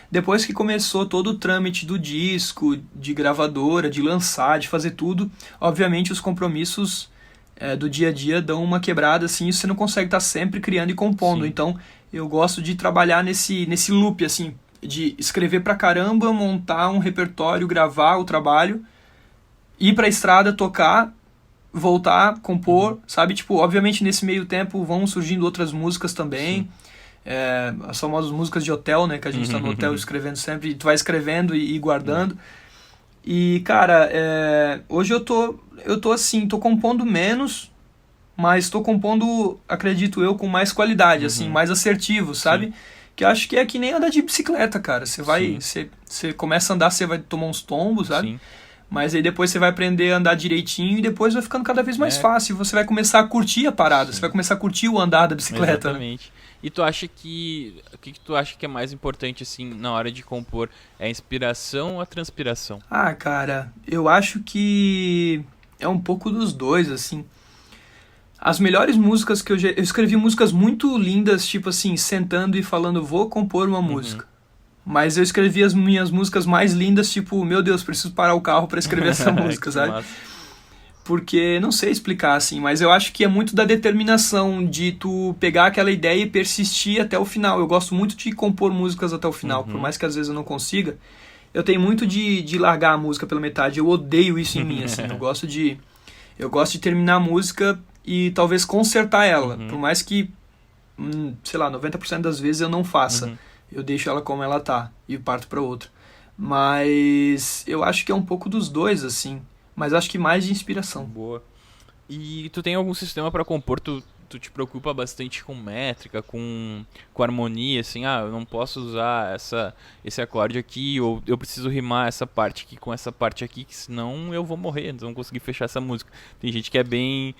Depois que começou todo o trâmite do disco, de gravadora, de lançar, de fazer tudo, obviamente os compromissos do dia a dia dão uma quebrada, assim, e você não consegue estar sempre criando e compondo. Sim. Então, eu gosto de trabalhar nesse loop, assim, de escrever pra caramba, montar um repertório, gravar o trabalho, ir pra estrada, tocar, voltar, compor, sabe? Tipo, obviamente nesse meio tempo vão surgindo outras músicas também, as famosas músicas de hotel, né? Que a gente tá no hotel escrevendo sempre, e tu vai escrevendo e guardando. E, cara, hoje eu tô assim, tô compondo menos, mas estou compondo, acredito eu, com mais qualidade, assim, mais assertivo, sabe? Sim. Que eu acho que é que nem andar de bicicleta, cara. Você começa a andar, você vai tomar uns tombos, sabe? Sim. Mas aí depois você vai aprender a andar direitinho e depois vai ficando cada vez mais fácil. Você vai começar a curtir a parada, você vai começar a curtir o andar da bicicleta. Exatamente. Né? E tu acha que... O que tu acha que é mais importante, assim, na hora de compor? É a inspiração ou a transpiração? Cara, eu acho que é um pouco dos dois, assim. As melhores músicas que eu escrevi músicas muito lindas, tipo assim, sentando e falando, vou compor uma música. Mas eu escrevi as minhas músicas mais lindas, tipo, meu Deus, preciso parar o carro pra escrever essa música, sabe? Massa. Porque, não sei explicar, assim, mas eu acho que é muito da determinação de tu pegar aquela ideia e persistir até o final. Eu gosto muito de compor músicas até o final, por mais que às vezes eu não consiga. Eu tenho muito de largar a música pela metade, eu odeio isso em mim, assim, eu gosto de terminar a música e talvez consertar ela, por mais que, sei lá, 90% das vezes eu não faça. Eu deixo ela como ela tá e parto pra outra. Mas eu acho que é um pouco dos dois, assim. Mas acho que mais de inspiração. Boa. E tu tem algum sistema pra compor? Tu te preocupa bastante com métrica, com harmonia, assim, eu não posso usar esse acorde aqui, ou eu preciso rimar essa parte aqui com essa parte aqui, que senão eu vou morrer, não vou conseguir fechar essa música. Tem gente que é bem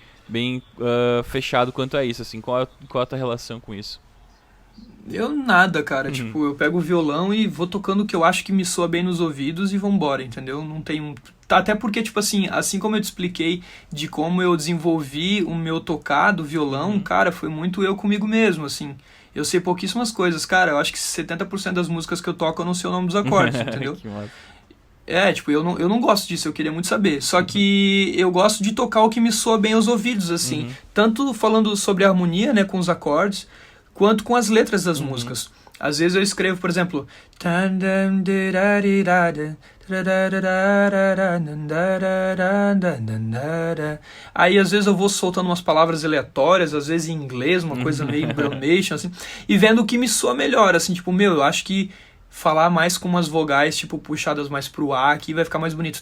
fechado quanto a isso, assim, qual a tua relação com isso? Eu nada, cara. Tipo, eu pego o violão e vou tocando o que eu acho que me soa bem nos ouvidos e vambora, entendeu? Não tem. Até porque, tipo assim como eu te expliquei de como eu desenvolvi o meu tocar do violão, cara, foi muito eu comigo mesmo, assim. Eu sei pouquíssimas coisas, cara. Eu acho que 70% das músicas que eu toco eu não sei o nome dos acordes, entendeu? Que massa. Tipo, eu não gosto disso, eu queria muito saber. Só que eu gosto de tocar o que me soa bem aos ouvidos, assim. Tanto falando sobre a harmonia, né, com os acordes, quanto com as letras das músicas. Às vezes eu escrevo, por exemplo... Aí às vezes eu vou soltando umas palavras aleatórias, às vezes em inglês, uma coisa meio Bromation, assim, e vendo o que me soa melhor, assim, tipo, eu acho que falar mais com umas vogais, tipo, puxadas mais pro A aqui, vai ficar mais bonito.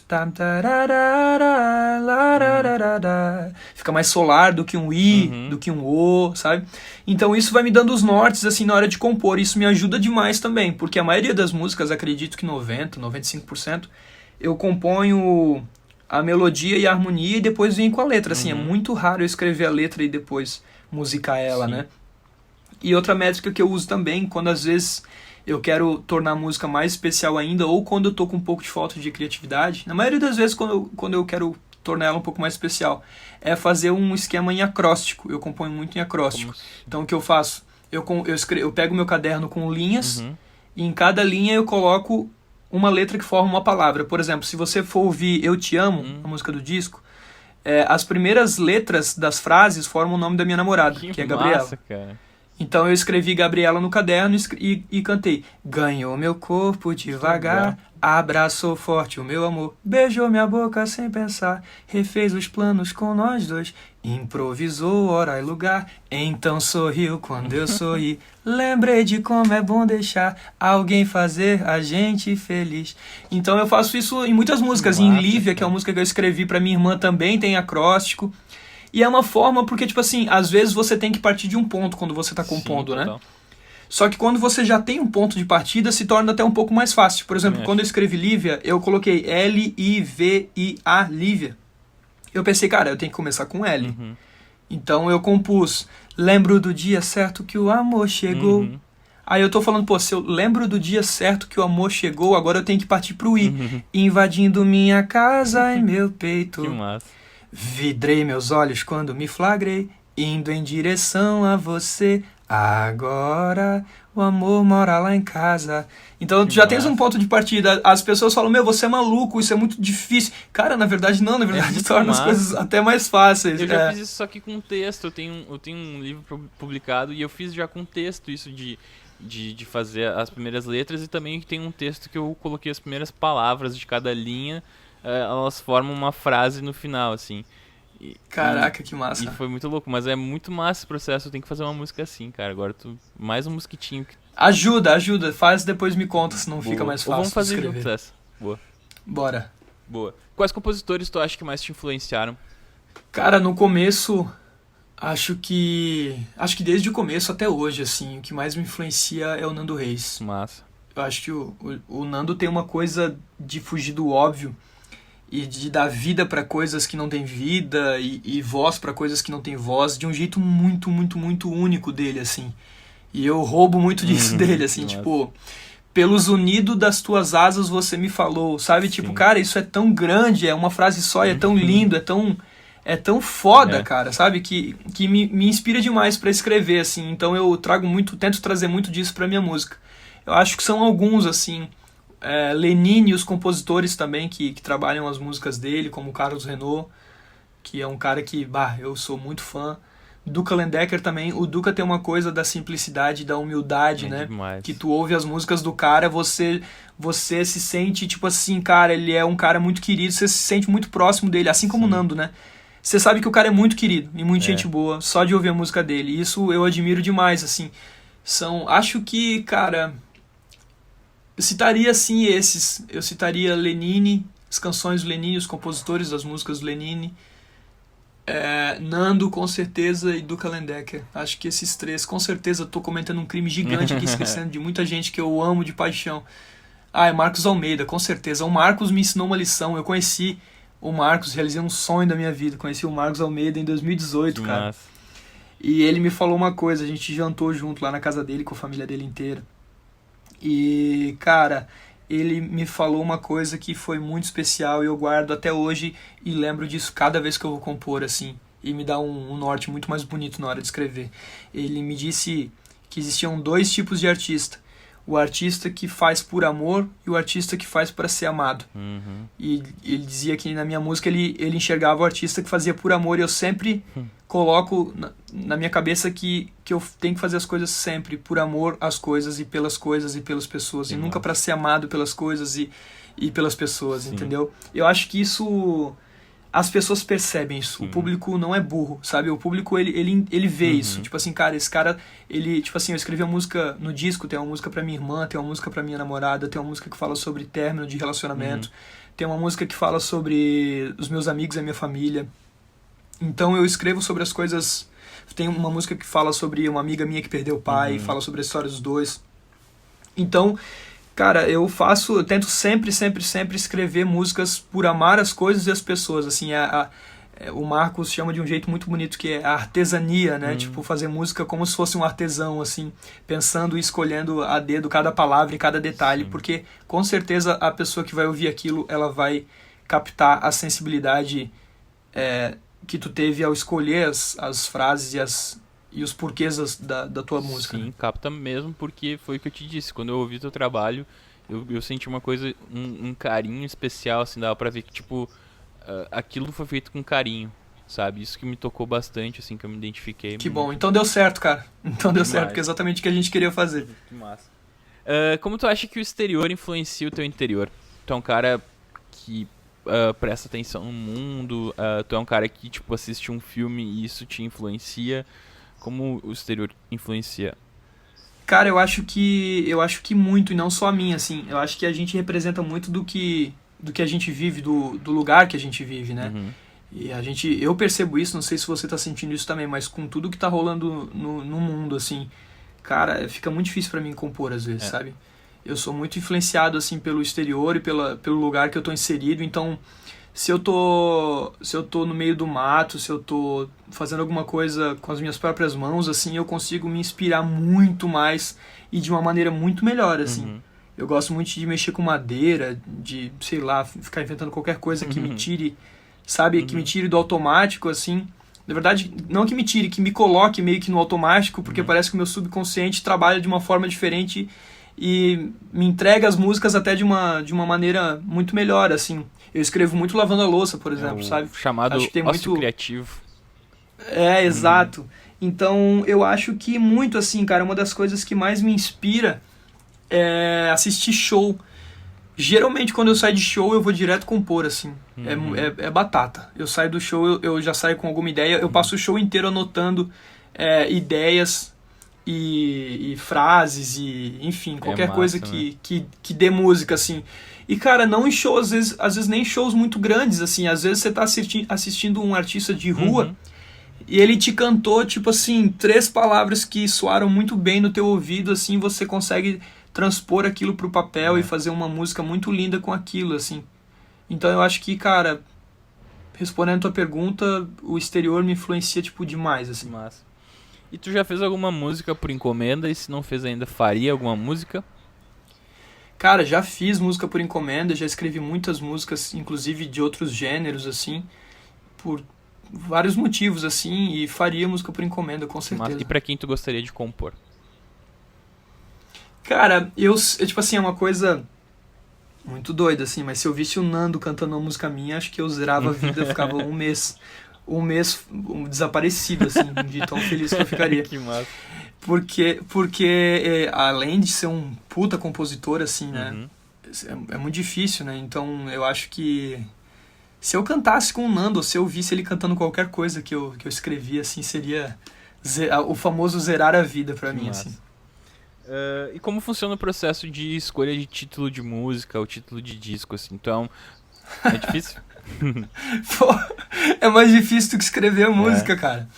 Fica mais solar do que um I, do que um O, sabe? Então isso vai me dando os nortes, assim, na hora de compor. Isso me ajuda demais também, porque a maioria das músicas, acredito que 90%, 95%, eu componho a melodia e a harmonia e depois venho com a letra. Assim, é muito raro eu escrever a letra e depois musicar ela, né? E outra métrica que eu uso também, quando às vezes... eu quero tornar a música mais especial ainda, ou quando eu tô com um pouco de falta de criatividade, na maioria das vezes quando eu quero tornar ela um pouco mais especial, é fazer um esquema em acróstico. Eu componho muito em acróstico. Então o que eu faço? Eu pego meu caderno com linhas, e em cada linha eu coloco uma letra que forma uma palavra. Por exemplo, se você for ouvir Eu Te Amo, a música do disco, as primeiras letras das frases formam o nome da minha namorada, que é Gabriela. Massa, cara. Então eu escrevi Gabriela no caderno e cantei. Ganhou meu corpo devagar, abraçou forte o meu amor, beijou minha boca sem pensar, refez os planos com nós dois, improvisou hora e lugar, então sorriu quando eu sorri, lembrei de como é bom deixar alguém fazer a gente feliz. Então eu faço isso em muitas músicas. Em Lívia, que é uma música que eu escrevi pra minha irmã, também tem acróstico. E é uma forma porque, tipo assim, às vezes você tem que partir de um ponto quando você tá compondo, né? Só que quando você já tem um ponto de partida, se torna até um pouco mais fácil. Por exemplo, quando eu escrevi Lívia, eu coloquei L-I-V-I-A, Lívia. Eu pensei, cara, eu tenho que começar com L. Então eu compus, lembro do dia certo que o amor chegou. Aí eu tô falando, se eu lembro do dia certo que o amor chegou, agora eu tenho que partir pro I. Invadindo minha casa e meu peito. Que massa. Vidrei meus olhos quando me flagrei, indo em direção a você. Agora o amor mora lá em casa. Então tu já tens um ponto de partida. As pessoas falam, você é maluco, isso é muito difícil. Cara, na verdade não, torna as coisas até mais fáceis. Eu já fiz isso só que com texto. Eu tenho um livro publicado e eu fiz já com texto isso de fazer as primeiras letras, e também tem um texto que eu coloquei as primeiras palavras de cada linha. Elas formam uma frase no final, assim. Caraca, que massa. E foi muito louco, mas é muito massa esse processo. Eu tenho que fazer uma música assim, cara. Agora mais um mosquitinho. Ajuda. Faz, depois me conta, senão fica mais fácil. Ou vamos fazer escrever. juntos essa. Boa. Bora. Boa. Quais compositores tu acha que mais te influenciaram? Cara, no começo, acho que desde o começo até hoje, assim, o que mais me influencia é o Nando Reis. Massa. Eu acho que o Nando tem uma coisa de fugir do óbvio e de dar vida para coisas que não tem vida e voz para coisas que não tem voz, de um jeito muito, muito, muito único dele, assim. E eu roubo muito disso dele, assim, tipo, pelos unidos das tuas asas você me falou, sabe? Sim. Tipo, cara, isso é tão grande, é uma frase só, é tão lindo, é tão foda, cara, sabe? Que me inspira demais para escrever, assim. Então eu tento trazer muito disso pra minha música. Eu acho que são alguns, assim, Lenine e os compositores também que trabalham as músicas dele, como o Carlos Renaud, que é um cara que, eu sou muito fã. Duca Lendecker também. O Duca tem uma coisa da simplicidade, da humildade, né? Demais. Que tu ouve as músicas do cara, você se sente, tipo assim, cara, ele é um cara muito querido, você se sente muito próximo dele, assim como o Nando, né? Você sabe que o cara é muito querido e muito gente boa, só de ouvir a música dele. E isso eu admiro demais, assim. Acho que, cara... citaria, assim, esses. Eu citaria Lenine, as canções do Lenine, os compositores das músicas do Lenine. Nando, com certeza, e Duca Lendecker. Acho que esses três, com certeza, tô cometendo um crime gigante aqui, esquecendo de muita gente que eu amo de paixão. É Marcos Almeida, com certeza. O Marcos me ensinou uma lição. Eu conheci o Marcos, realizei um sonho da minha vida. Conheci o Marcos Almeida em 2018, cara. Massa. E ele me falou uma coisa, a gente jantou junto lá na casa dele, com a família dele inteira. E, cara, ele me falou uma coisa que foi muito especial e eu guardo até hoje e lembro disso cada vez que eu vou compor, assim. E me dá um norte muito mais bonito na hora de escrever. Ele me disse que existiam 2 tipos de artista. O artista que faz por amor e o artista que faz para ser amado. Uhum. E ele dizia que na minha música ele enxergava o artista que fazia por amor, e eu sempre coloco na minha cabeça que eu tenho que fazer as coisas sempre por amor às coisas e pelas pessoas. Sim, e nunca para ser amado pelas coisas e pelas pessoas, Sim. entendeu? Eu acho que isso... As pessoas percebem isso. Sim. O público não é burro, sabe? O público, ele vê isso. Tipo assim, cara, esse cara... Tipo assim, eu escrevi uma música no disco, tem uma música pra minha irmã, tem uma música pra minha namorada, tem uma música que fala sobre término de relacionamento, tem uma música que fala sobre os meus amigos e a minha família. Então eu escrevo sobre as coisas... Tem uma música que fala sobre uma amiga minha que perdeu o pai, fala sobre a história dos dois. Então... Cara, eu tento sempre escrever músicas por amar as coisas e as pessoas, assim, o Marcos chama de um jeito muito bonito que é a artesania, né, tipo, fazer música como se fosse um artesão, assim, pensando e escolhendo a dedo cada palavra e cada detalhe, porque com certeza a pessoa que vai ouvir aquilo, ela vai captar a sensibilidade que tu teve ao escolher as frases e os porquês da tua música. Sim, né? capta mesmo, porque foi o que eu te disse. Quando eu ouvi teu trabalho, eu senti uma coisa, um carinho especial, assim, dava pra ver que, tipo, aquilo foi feito com carinho, sabe? Isso que me tocou bastante, assim, que eu me identifiquei. Que bom, então deu certo, cara. Então deu certo, porque é exatamente o que a gente queria fazer. Que massa. Como tu acha que o exterior influencia o teu interior? Tu é um cara que presta atenção no mundo, tu é um cara que, tipo, assiste um filme e isso te influencia. Como o exterior influencia? Eu acho que muito, e não só a mim, assim. Eu acho que a gente representa muito do que a gente vive, do lugar que a gente vive, né? E eu percebo isso, não sei se você tá sentindo isso também, mas com tudo que tá rolando no mundo, assim, cara, fica muito difícil pra mim compor às vezes, sabe? Eu sou muito influenciado, assim, pelo exterior e pelo lugar que eu tô inserido, então... Se eu tô no meio do mato, se eu tô fazendo alguma coisa com as minhas próprias mãos, assim, eu consigo me inspirar muito mais e de uma maneira muito melhor, assim. Eu gosto muito de mexer com madeira, de, sei lá, ficar inventando qualquer coisa que me tire, sabe? Que me tire do automático, assim. Na verdade, não que me tire, que me coloque meio que no automático, porque parece que o meu subconsciente trabalha de uma forma diferente e me entrega as músicas até de uma maneira muito melhor, assim. Eu escrevo muito lavando a louça, por exemplo, sabe? Chamado acho que tem ócio muito... criativo. Exato. Então, eu acho que muito, assim, cara, uma das coisas que mais me inspira é assistir show. Geralmente, quando eu saio de show, eu vou direto compor, assim. É batata. Eu saio do show, eu já saio com alguma ideia. Eu passo o show inteiro anotando ideias e frases e, enfim, qualquer massa, coisa né? que dê música, assim. E, cara, não em shows, às vezes nem shows muito grandes, assim. Às vezes você tá assistindo um artista de rua e ele te cantou, tipo assim, 3 palavras que soaram muito bem no teu ouvido, assim, você consegue transpor aquilo pro papel e fazer uma música muito linda com aquilo, assim. Então eu acho que, cara, respondendo a tua pergunta, o exterior me influencia, tipo, demais, assim. Massa. E tu já fez alguma música por encomenda? E se não fez ainda, faria alguma música? Cara, já fiz música por encomenda, já escrevi muitas músicas, inclusive de outros gêneros, assim, por vários motivos, assim, e faria música por encomenda, com certeza. E pra quem tu gostaria de compor? Cara, eu tipo assim, é uma coisa muito doida, assim, mas se eu visse o Nando cantando uma música minha, acho que eu zerava a vida, ficava um mês desaparecido, assim, de tão feliz que eu ficaria. Que massa. Porque além de ser um puta compositor, assim, né, é muito difícil, né, então eu acho que se eu cantasse com o Nando, ou se eu visse ele cantando qualquer coisa que eu escrevi, assim, seria o famoso zerar a vida pra mim, massa. assim. E como funciona o processo de escolha de título de música ou título de disco, assim? Então, é difícil? Pô, é mais difícil do que escrever a música, cara.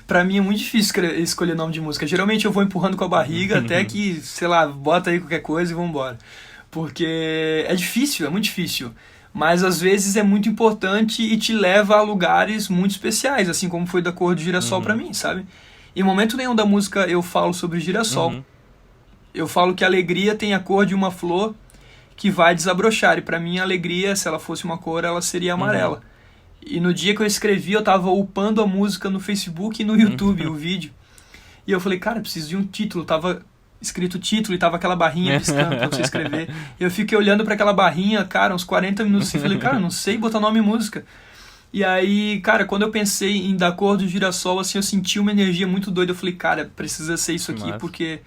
Pra mim é muito difícil escolher nome de música. Geralmente eu vou empurrando com a barriga até que, sei lá, bota aí qualquer coisa e vambora. Porque é difícil, é muito difícil. Mas às vezes é muito importante e te leva a lugares muito especiais, assim como foi da Cor do Girassol pra mim, sabe? Em momento nenhum da música eu falo sobre girassol. Eu falo que a alegria tem a cor de uma flor que vai desabrochar. E pra mim a alegria, se ela fosse uma cor, ela seria amarela. E no dia que eu escrevi, eu tava upando a música no Facebook e no YouTube, o vídeo. E eu falei, cara, preciso de um título. Tava escrito o título e tava aquela barrinha piscando pra você escrever. Eu fiquei olhando pra aquela barrinha, cara, uns 40 minutos assim. Falei, cara, não sei botar nome em música. E aí, cara, quando eu pensei em Da Cor do Girassol, assim, eu senti uma energia muito doida. Eu falei, cara, precisa ser isso aqui, porque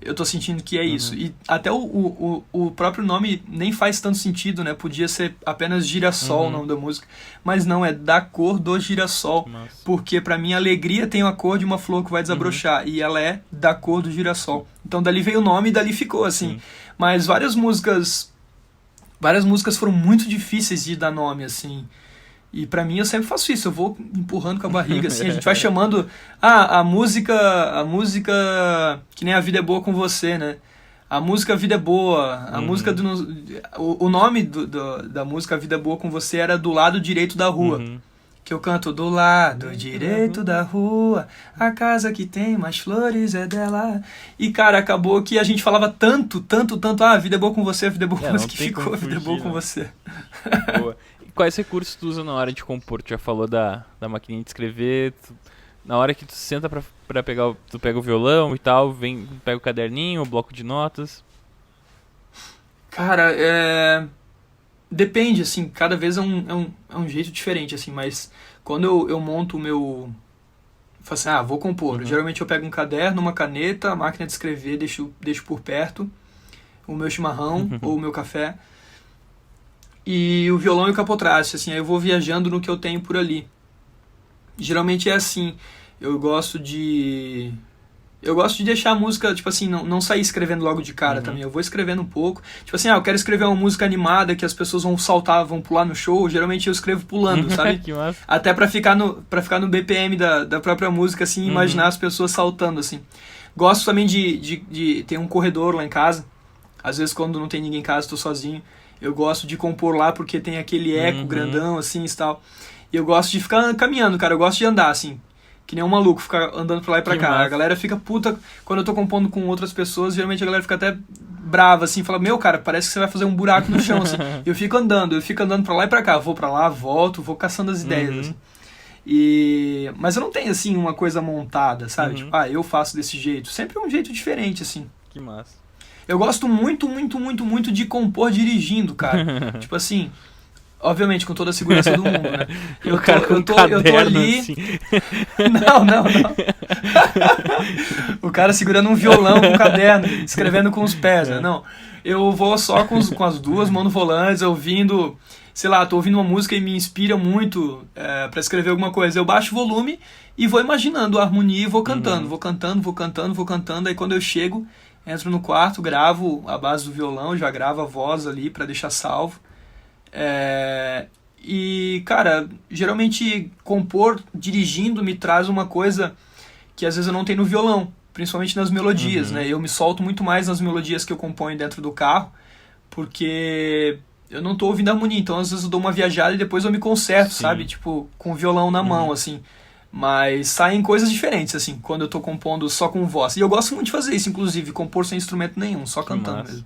eu tô sentindo que é isso. E até o próprio nome nem faz tanto sentido, né? Podia ser apenas Girassol o nome da música. Mas não, é Da Cor do Girassol. Porque pra mim a alegria tem a cor de uma flor que vai desabrochar. E ela é da cor do girassol. Então dali veio o nome e dali ficou, assim. Mas várias músicas foram muito difíceis de dar nome, assim. E pra mim eu sempre faço isso, eu vou empurrando com a barriga, assim, a gente vai chamando a música que nem A Vida é Boa com Você, né? A música A Vida é Boa, a música do... O nome da música A Vida é Boa com Você era Do Lado Direito da Rua. Que eu canto do lado direito da rua, a casa que tem mais flores é dela. E, cara, acabou que a gente falava tanto, a vida é boa com você, a vida é boa com você, que ficou a vida é boa com você. Boa. E quais recursos tu usa na hora de compor? Tu já falou da maquininha de escrever, na hora que tu senta pra pegar, tu pega o violão e tal, pega o caderninho, o bloco de notas. Cara, depende, assim, cada vez é um jeito diferente, assim, mas quando eu monto o meu... Falo assim, vou compor. Geralmente eu pego um caderno, uma caneta, a máquina de escrever, deixo por perto, o meu chimarrão ou o meu café, e o violão e o capotraste, assim, aí eu vou viajando no que eu tenho por ali. Geralmente é assim, eu gosto de deixar a música, tipo assim, não sair escrevendo logo de cara também. Eu vou escrevendo um pouco. Tipo assim, eu quero escrever uma música animada que as pessoas vão saltar, vão pular no show. Geralmente eu escrevo pulando, sabe? Que massa. Até pra ficar no BPM da própria música, assim, imaginar as pessoas saltando, assim. Gosto também de ter um corredor lá em casa. Às vezes quando não tem ninguém em casa, tô sozinho. Eu gosto de compor lá porque tem aquele eco grandão, assim, e tal. E eu gosto de ficar caminhando, cara. Eu gosto de andar, assim. Que nem um maluco, ficar andando pra lá e pra cá. A galera fica puta quando eu tô compondo com outras pessoas. Geralmente a galera fica até brava, assim. Fala, meu, cara, parece que você vai fazer um buraco no chão, assim. Eu fico andando pra lá e pra cá. Vou pra lá, volto, vou caçando as ideias, assim. Mas eu não tenho, assim, uma coisa montada, sabe? Tipo, eu faço desse jeito. Sempre um jeito diferente, assim. Que massa. Eu gosto muito de compor dirigindo, cara. Tipo assim... Obviamente, com toda a segurança do mundo, né? Eu tô ali... Assim. Não. O cara segurando um violão com um caderno, escrevendo com os pés, né? Não. Eu vou só com as duas mãos no volante, ouvindo... Sei lá, tô ouvindo uma música e me inspira muito pra escrever alguma coisa. Eu baixo o volume e vou imaginando a harmonia e vou cantando. Vou cantando. Aí quando eu chego, entro no quarto, gravo a base do violão, já gravo a voz ali pra deixar salvo. E, cara, geralmente compor dirigindo me traz uma coisa que às vezes eu não tenho no violão, principalmente nas melodias, né? Eu me solto muito mais nas melodias que eu componho dentro do carro, porque eu não tô ouvindo a harmonia, então às vezes eu dou uma viajada e depois eu me conserto, sabe? Tipo, com o violão na mão, assim. Mas saem coisas diferentes, assim, quando eu tô compondo só com voz. E eu gosto muito de fazer isso, inclusive, compor sem instrumento nenhum, só cantando mesmo.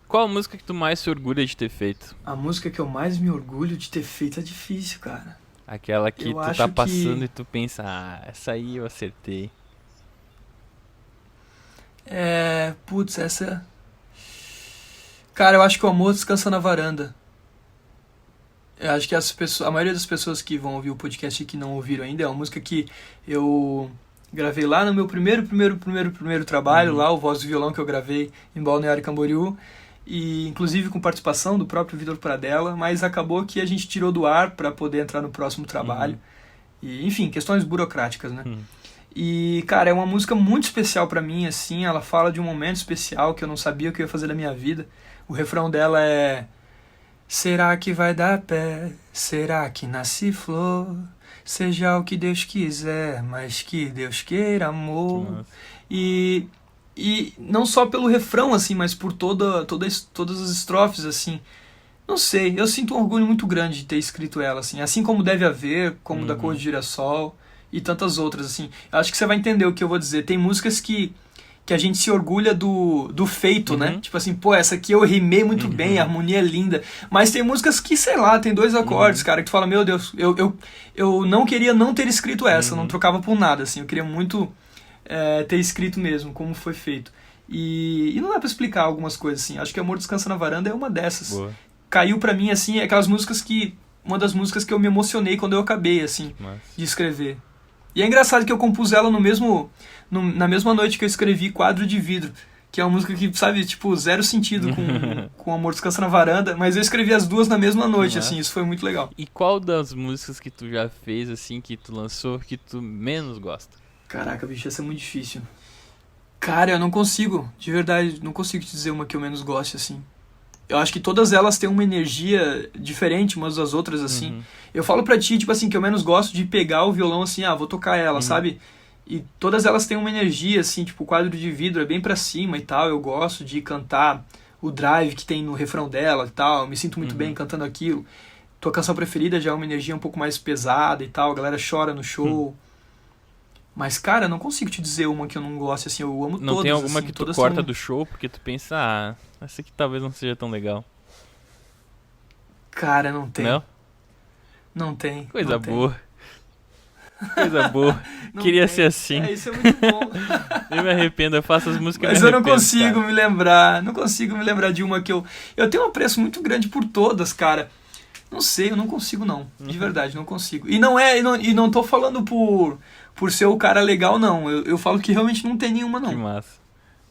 Qual a música que tu mais se orgulha de ter feito? A música que eu mais me orgulho de ter feito é difícil, cara. Aquela que tu tá passando e tu pensa, essa aí eu acertei. Putz, essa... Cara, eu acho que o Amor Descansa na Varanda. Eu acho que a maioria das pessoas que vão ouvir o podcast e que não ouviram ainda, é uma música que eu gravei lá no meu primeiro trabalho, lá, o Voz do Violão que eu gravei em Balneário Camboriú. E inclusive com participação do próprio Vitor Pradella, mas acabou que a gente tirou do ar para poder entrar no próximo trabalho. E, enfim, questões burocráticas, né? E, cara, é uma música muito especial pra mim, assim. Ela fala de um momento especial que eu não sabia o que eu ia fazer da minha vida. O refrão dela é: será que vai dar pé? Será que nasce flor? Seja o que Deus quiser, mas que Deus queira amor. E não só pelo refrão, assim, mas por todas as estrofes, assim. Não sei, eu sinto um orgulho muito grande de ter escrito ela, assim como Deve Haver, como Da Cor de Girassol e tantas outras, assim. Eu acho que você vai entender o que eu vou dizer. Tem músicas que a gente se orgulha do feito, né? Tipo assim, pô, essa aqui eu rimei muito bem, a harmonia é linda. Mas tem músicas que, sei lá, tem 2 acordes, cara, que tu fala, meu Deus, eu não queria não ter escrito essa, não trocava por nada, assim. Eu queria muito ter escrito mesmo, como foi feito. E não dá pra explicar algumas coisas, assim. Acho que Amor Descansa na Varanda é uma dessas. Boa. Caiu pra mim, assim, aquelas músicas uma das músicas que eu me emocionei quando eu acabei, assim, de escrever. E é engraçado que eu compus ela na mesma noite que eu escrevi Quadro de Vidro, que é uma música que, sabe, tipo, zero sentido com Amor Descansa na Varanda, mas eu escrevi as duas na mesma noite, assim, isso foi muito legal. E qual das músicas que tu já fez, assim, que tu lançou, que tu menos gosta? Caraca, bicho, essa é muito difícil. Cara, eu não consigo, de verdade, não consigo te dizer uma que eu menos goste, assim. Eu acho que todas elas têm uma energia diferente umas das outras, assim. Eu falo pra ti, tipo assim, que eu menos gosto de pegar o violão, assim, vou tocar ela, sabe? E todas elas têm uma energia, assim, tipo, o Quadro de Vidro é bem pra cima e tal. Eu gosto de cantar o drive que tem no refrão dela e tal. Eu me sinto muito bem cantando aquilo. Tua Canção Preferida já é uma energia um pouco mais pesada e tal. A galera chora no show. Mas, cara, eu não consigo te dizer uma que eu não gosto, assim. Eu amo todas, não tem alguma assim, que tu corta do show porque tu pensa, essa aqui talvez não seja tão legal? Cara, não tem. Não? Não tem. Coisa boa. Coisa boa. Queria ser assim. Isso é muito bom. Eu me arrependo, eu faço as músicas. Mas eu não consigo me lembrar. Não consigo me lembrar de uma que eu tenho um apreço muito grande por todas, cara. Não sei, eu não consigo não. De verdade, não consigo. E não tô falando por ser o cara legal, não. Eu falo que realmente não tem nenhuma, não. Que massa.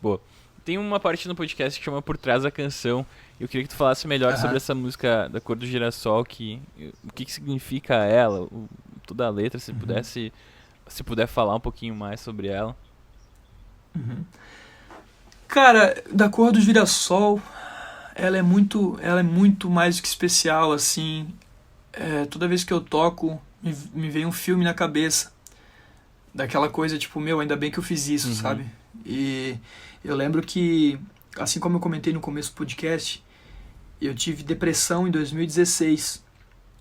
Boa. Tem uma parte no podcast que chama Por Trás da Canção. Eu queria que tu falasse melhor sobre essa música Da Cor do Girassol, o que significa ela, toda a letra, se puder falar um pouquinho mais sobre ela. Cara, Da Cor do Girassol, ela é muito mais do que especial, assim. Toda vez que eu toco, me vem um filme na cabeça. Daquela coisa, tipo, ainda bem que eu fiz isso, sabe? E eu lembro que, assim como eu comentei no começo do podcast, eu tive depressão em 2016.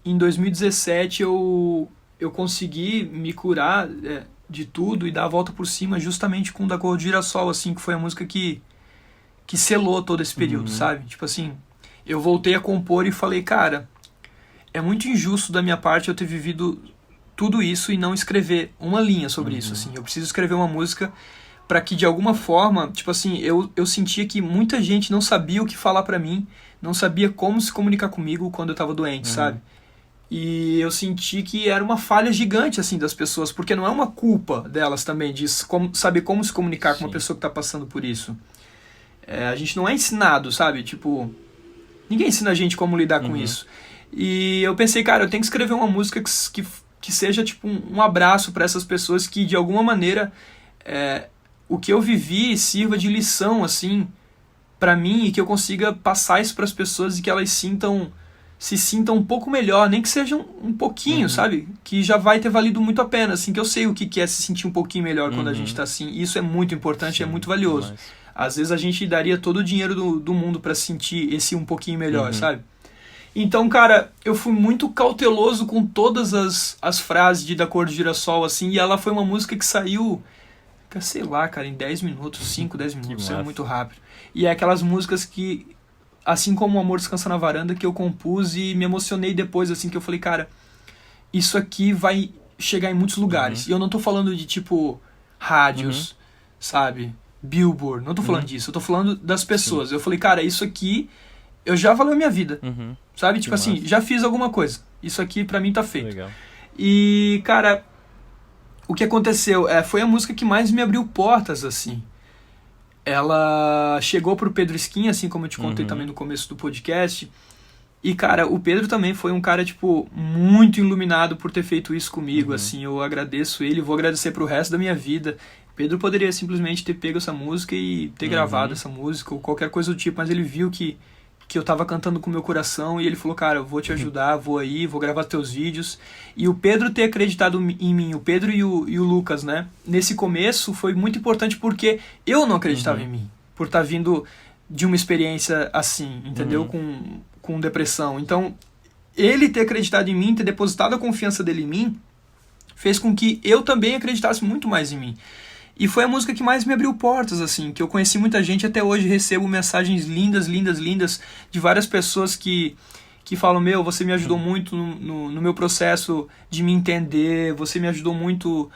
Em 2017 eu consegui me curar de tudo e dar a volta por cima justamente com Da Cor do Girassol, assim, que foi a música que selou todo esse período, sabe? Tipo assim, eu voltei a compor e falei, cara, é muito injusto da minha parte eu ter vivido tudo isso e não escrever uma linha sobre isso, assim. Eu preciso escrever uma música para que de alguma forma, tipo assim, eu sentia que muita gente não sabia o que falar para mim, não sabia como se comunicar comigo quando eu tava doente, sabe? E eu senti que era uma falha gigante, assim, das pessoas, porque não é uma culpa delas também de saber como se comunicar com uma pessoa que tá passando por isso. A gente não é ensinado, sabe? Tipo, ninguém ensina a gente como lidar com isso. E eu pensei, cara, eu tenho que escrever uma música que seja tipo um abraço para essas pessoas, que de alguma maneira o que eu vivi sirva de lição, assim, para mim, e que eu consiga passar isso para as pessoas e que elas se sintam um pouco melhor, nem que seja um pouquinho, sabe? Que já vai ter valido muito a pena, assim, que eu sei o que é se sentir um pouquinho melhor quando a gente tá assim. E isso é muito importante, é muito valioso. Às vezes a gente daria todo o dinheiro do mundo para sentir esse um pouquinho melhor, sabe? Então, cara, eu fui muito cauteloso com todas as frases de Da Cor do Girassol, assim, e ela foi uma música que saiu, sei lá, cara, em 10 minutos, 5, 10 minutos, saiu muito rápido. E é aquelas músicas que, assim como o Amor Descansa na Varanda, que eu compus e me emocionei depois, assim, que eu falei, cara, isso aqui vai chegar em muitos lugares. E eu não tô falando de, tipo, rádios, sabe? Billboard, não tô falando disso, eu tô falando das pessoas. Eu falei, cara, isso aqui eu já valeu minha vida, sabe? Tipo assim, já fiz alguma coisa. Isso aqui pra mim tá feito. Legal. E, cara, o que aconteceu? Foi a música que mais me abriu portas, assim. Ela chegou pro Pedro Skin, assim como eu te contei também no começo do podcast. E, cara, o Pedro também foi um cara, tipo, muito iluminado por ter feito isso comigo, assim, eu agradeço ele, vou agradecer pro resto da minha vida. O Pedro poderia simplesmente ter pego essa música e ter gravado essa música, ou qualquer coisa do tipo, mas ele viu que eu tava cantando com o meu coração, e ele falou, cara, eu vou te ajudar, vou aí, vou gravar teus vídeos. E o Pedro ter acreditado em mim, o Pedro e o Lucas, né, nesse começo foi muito importante porque eu não acreditava em mim, por estar vindo de uma experiência assim, entendeu? Com depressão. Então, ele ter acreditado em mim, ter depositado a confiança dele em mim, fez com que eu também acreditasse muito mais em mim. E foi a música que mais me abriu portas, assim, que eu conheci muita gente, até hoje recebo mensagens lindas, lindas, lindas, de várias pessoas que falam, meu, você me ajudou muito no meu processo de me entender, você me ajudou muito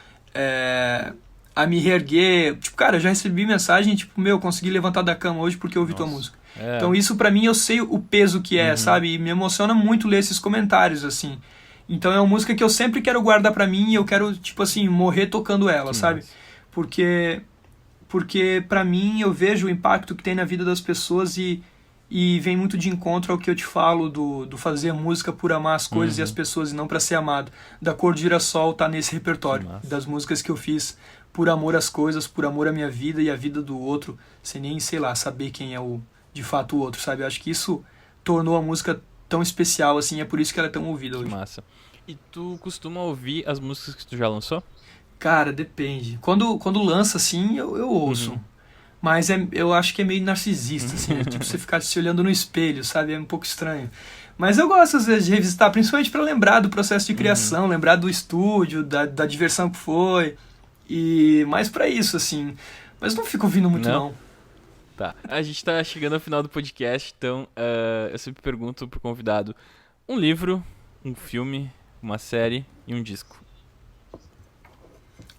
a me reerguer. Tipo, cara, eu já recebi mensagem, tipo, meu, consegui levantar da cama hoje porque eu ouvi tua música. Então isso pra mim, eu sei o peso que é, sabe? E me emociona muito ler esses comentários, assim. Então é uma música que eu sempre quero guardar pra mim e eu quero, tipo assim, morrer tocando ela, sabe? Porque pra mim eu vejo o impacto que tem na vida das pessoas e vem muito de encontro ao que eu te falo do fazer música por amar as coisas e as pessoas e não pra ser amado. Da Cor de Girassol tá nesse repertório, das músicas que eu fiz por amor às coisas, por amor à minha vida e à vida do outro, sem nem, sei lá, saber quem é de fato o outro, sabe? Eu acho que isso tornou a música tão especial, assim, é por isso que ela é tão ouvida hoje. Massa. E tu costuma ouvir as músicas que tu já lançou? Cara, depende. Quando lança, assim, eu ouço. Mas eu acho que é meio narcisista, assim. Tipo, você ficar se olhando no espelho, sabe? É um pouco estranho. Mas eu gosto, às vezes, de revisitar, principalmente pra lembrar do processo de criação, lembrar do estúdio, da diversão que foi. E mais pra isso, assim. Mas não fico ouvindo muito, não. Tá. A gente tá chegando ao final do podcast, então eu sempre pergunto pro convidado um livro, um filme, uma série e um disco.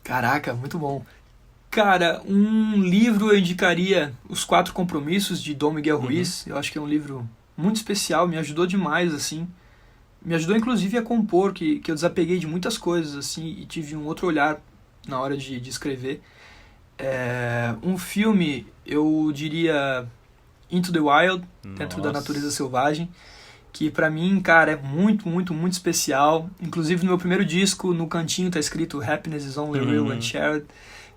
Caraca, muito bom. Cara, um livro eu indicaria Os Quatro Compromissos, de Dom Miguel Ruiz. Eu acho que é um livro muito especial, me ajudou demais, assim. Me ajudou, inclusive, a compor, que eu desapeguei de muitas coisas, assim, e tive um outro olhar na hora de escrever. Um filme, eu diria Into the Wild, Dentro da Natureza Selvagem, que pra mim, cara, é muito, muito, muito especial. Inclusive no meu primeiro disco, no cantinho tá escrito Happiness is only real and shared,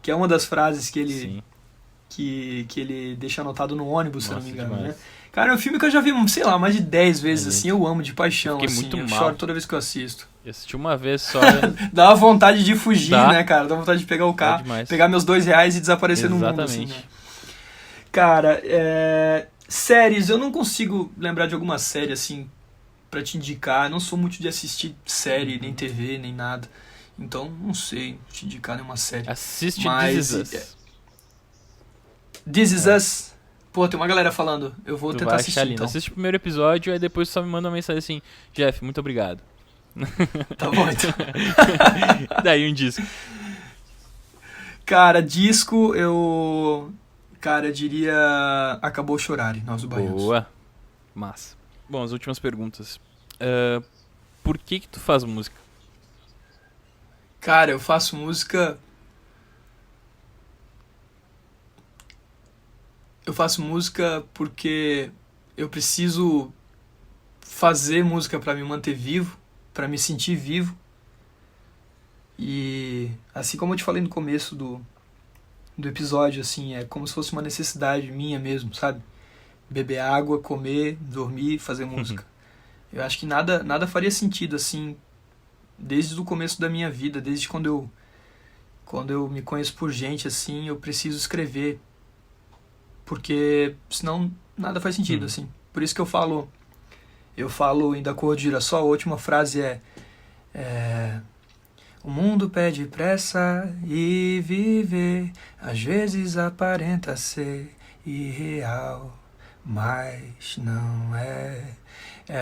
que é uma das frases que ele que ele deixa anotado no ônibus, se eu não me engano, né? Cara, é um filme que eu já vi, sei lá, mais de 10 vezes, assim, eu amo de paixão, assim, eu choro toda vez que eu assisto. Eu assisti uma vez só. Dá uma vontade de fugir, né, cara? Dá vontade de pegar o carro, pegar meus R$2 e desaparecer no mundo, assim, né? Cara, séries, eu não consigo lembrar de alguma série, assim, pra te indicar. Eu não sou muito de assistir série, nem TV, nem nada. Então, não sei te indicar nenhuma série. Assiste This Is Us. This Is Us. Pô, tem uma galera falando. Eu vou tentar assistir, então. Assiste o primeiro episódio, aí depois só me manda uma mensagem assim: Jeff, muito obrigado. Tá bom, então. Daí um disco. Cara, disco, eu diria Acabou Chorare, Nós do Baianos. Boa. Massa. Bom, as últimas perguntas. Por que tu faz música? Cara, eu faço música... Eu faço música porque eu preciso fazer música pra me manter vivo, pra me sentir vivo. E assim como eu te falei no começo do episódio, assim, é como se fosse uma necessidade minha mesmo, sabe? Beber água, comer, dormir, fazer música. Eu acho que nada faria sentido, assim, desde o começo da minha vida, desde quando eu me conheço por gente, assim, eu preciso escrever. Porque senão nada faz sentido, assim. Por isso que eu falo em Da Cor de Girassol, a última frase o mundo pede pressa e viver, às vezes aparenta ser irreal, mas não é.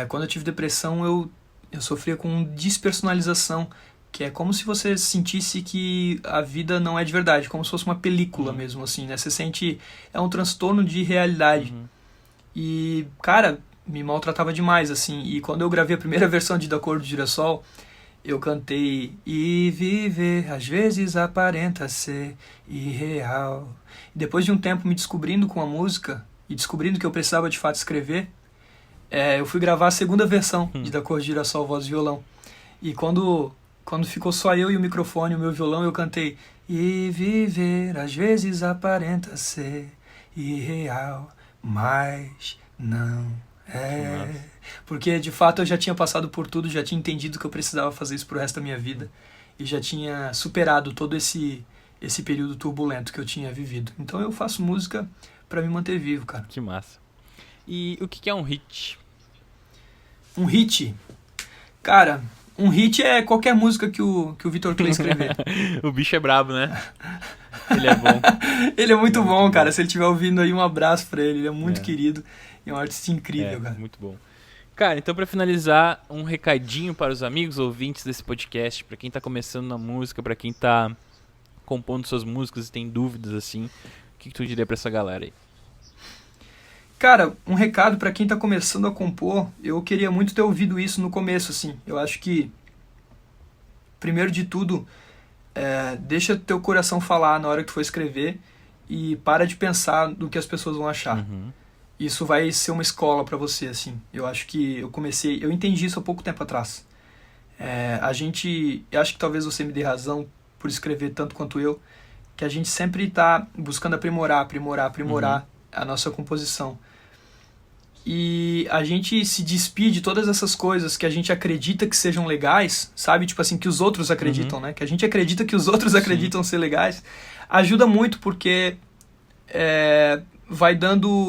Quando eu tive depressão, eu sofria com despersonalização, que é como se você sentisse que a vida não é de verdade, como se fosse uma película mesmo, assim, né? Você sente... É um transtorno de realidade. E, cara, me maltratava demais, assim. E quando eu gravei a primeira versão de Da Cor do Girassol, eu cantei e viver, às vezes aparenta ser irreal. E depois de um tempo me descobrindo com a música, e descobrindo que eu precisava de fato escrever, eu fui gravar a segunda versão de Da Cor de Girassol, voz e violão. E quando ficou só eu e o microfone, o meu violão, eu cantei: e viver às vezes aparenta ser irreal, mas não é. Porque de fato eu já tinha passado por tudo, já tinha entendido que eu precisava fazer isso pro resto da minha vida e já tinha superado todo esse período turbulento que eu tinha vivido. Então eu faço música pra me manter vivo, cara. Que massa. E o que é um hit? Um hit? Cara, um hit é qualquer música que o Vitor Clay escrever. O bicho é brabo, né? Ele é bom. Ele é muito bom, cara. Se ele estiver ouvindo aí, um abraço pra ele. Ele é muito querido e é um artista incrível, cara. Muito bom. Cara, então pra finalizar, um recadinho para os amigos ouvintes desse podcast, pra quem tá começando na música, pra quem tá compondo suas músicas e tem dúvidas, assim, o que tu diria pra essa galera aí? Cara, um recado pra quem tá começando a compor, eu queria muito ter ouvido isso no começo, assim. Eu acho que, primeiro de tudo, deixa teu coração falar na hora que tu for escrever e para de pensar no que as pessoas vão achar. Isso vai ser uma escola pra você, assim. Eu acho que eu entendi isso há pouco tempo atrás. Eu acho que talvez você me dê razão por escrever tanto quanto eu, que a gente sempre tá buscando aprimorar a nossa composição. E a gente se despide de todas essas coisas que a gente acredita que sejam legais, sabe? Tipo assim, que os outros acreditam, né? Que a gente acredita que os outros acreditam ser legais. Ajuda muito porque vai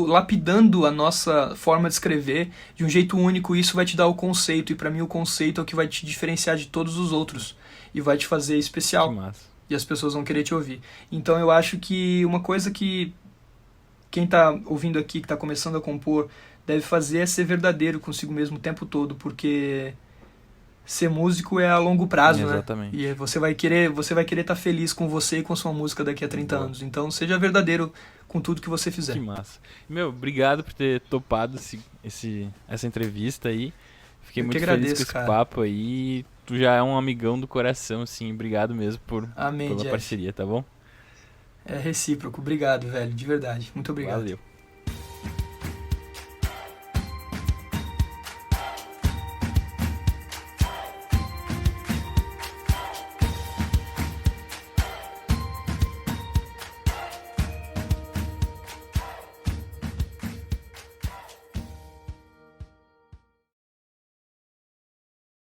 lapidando a nossa forma de escrever de um jeito único, e isso vai te dar o conceito. E pra mim o conceito é o que vai te diferenciar de todos os outros e vai te fazer especial. Que massa. E as pessoas vão querer te ouvir. Então eu acho que uma coisa que quem tá ouvindo aqui, que tá começando a compor, deve fazer é ser verdadeiro consigo mesmo o tempo todo, porque ser músico é a longo prazo, Exatamente. né? E você vai querer estar feliz com você e com sua música daqui a 30 anos. Então seja verdadeiro com tudo que você fizer. Que massa. Obrigado por ter topado essa entrevista aí. Fiquei muito feliz com esse papo aí. Tu já é um amigão do coração, assim. Obrigado mesmo Amém, pela Jeff. parceria, tá bom? É recíproco. Obrigado, velho. De verdade. Muito obrigado. Valeu.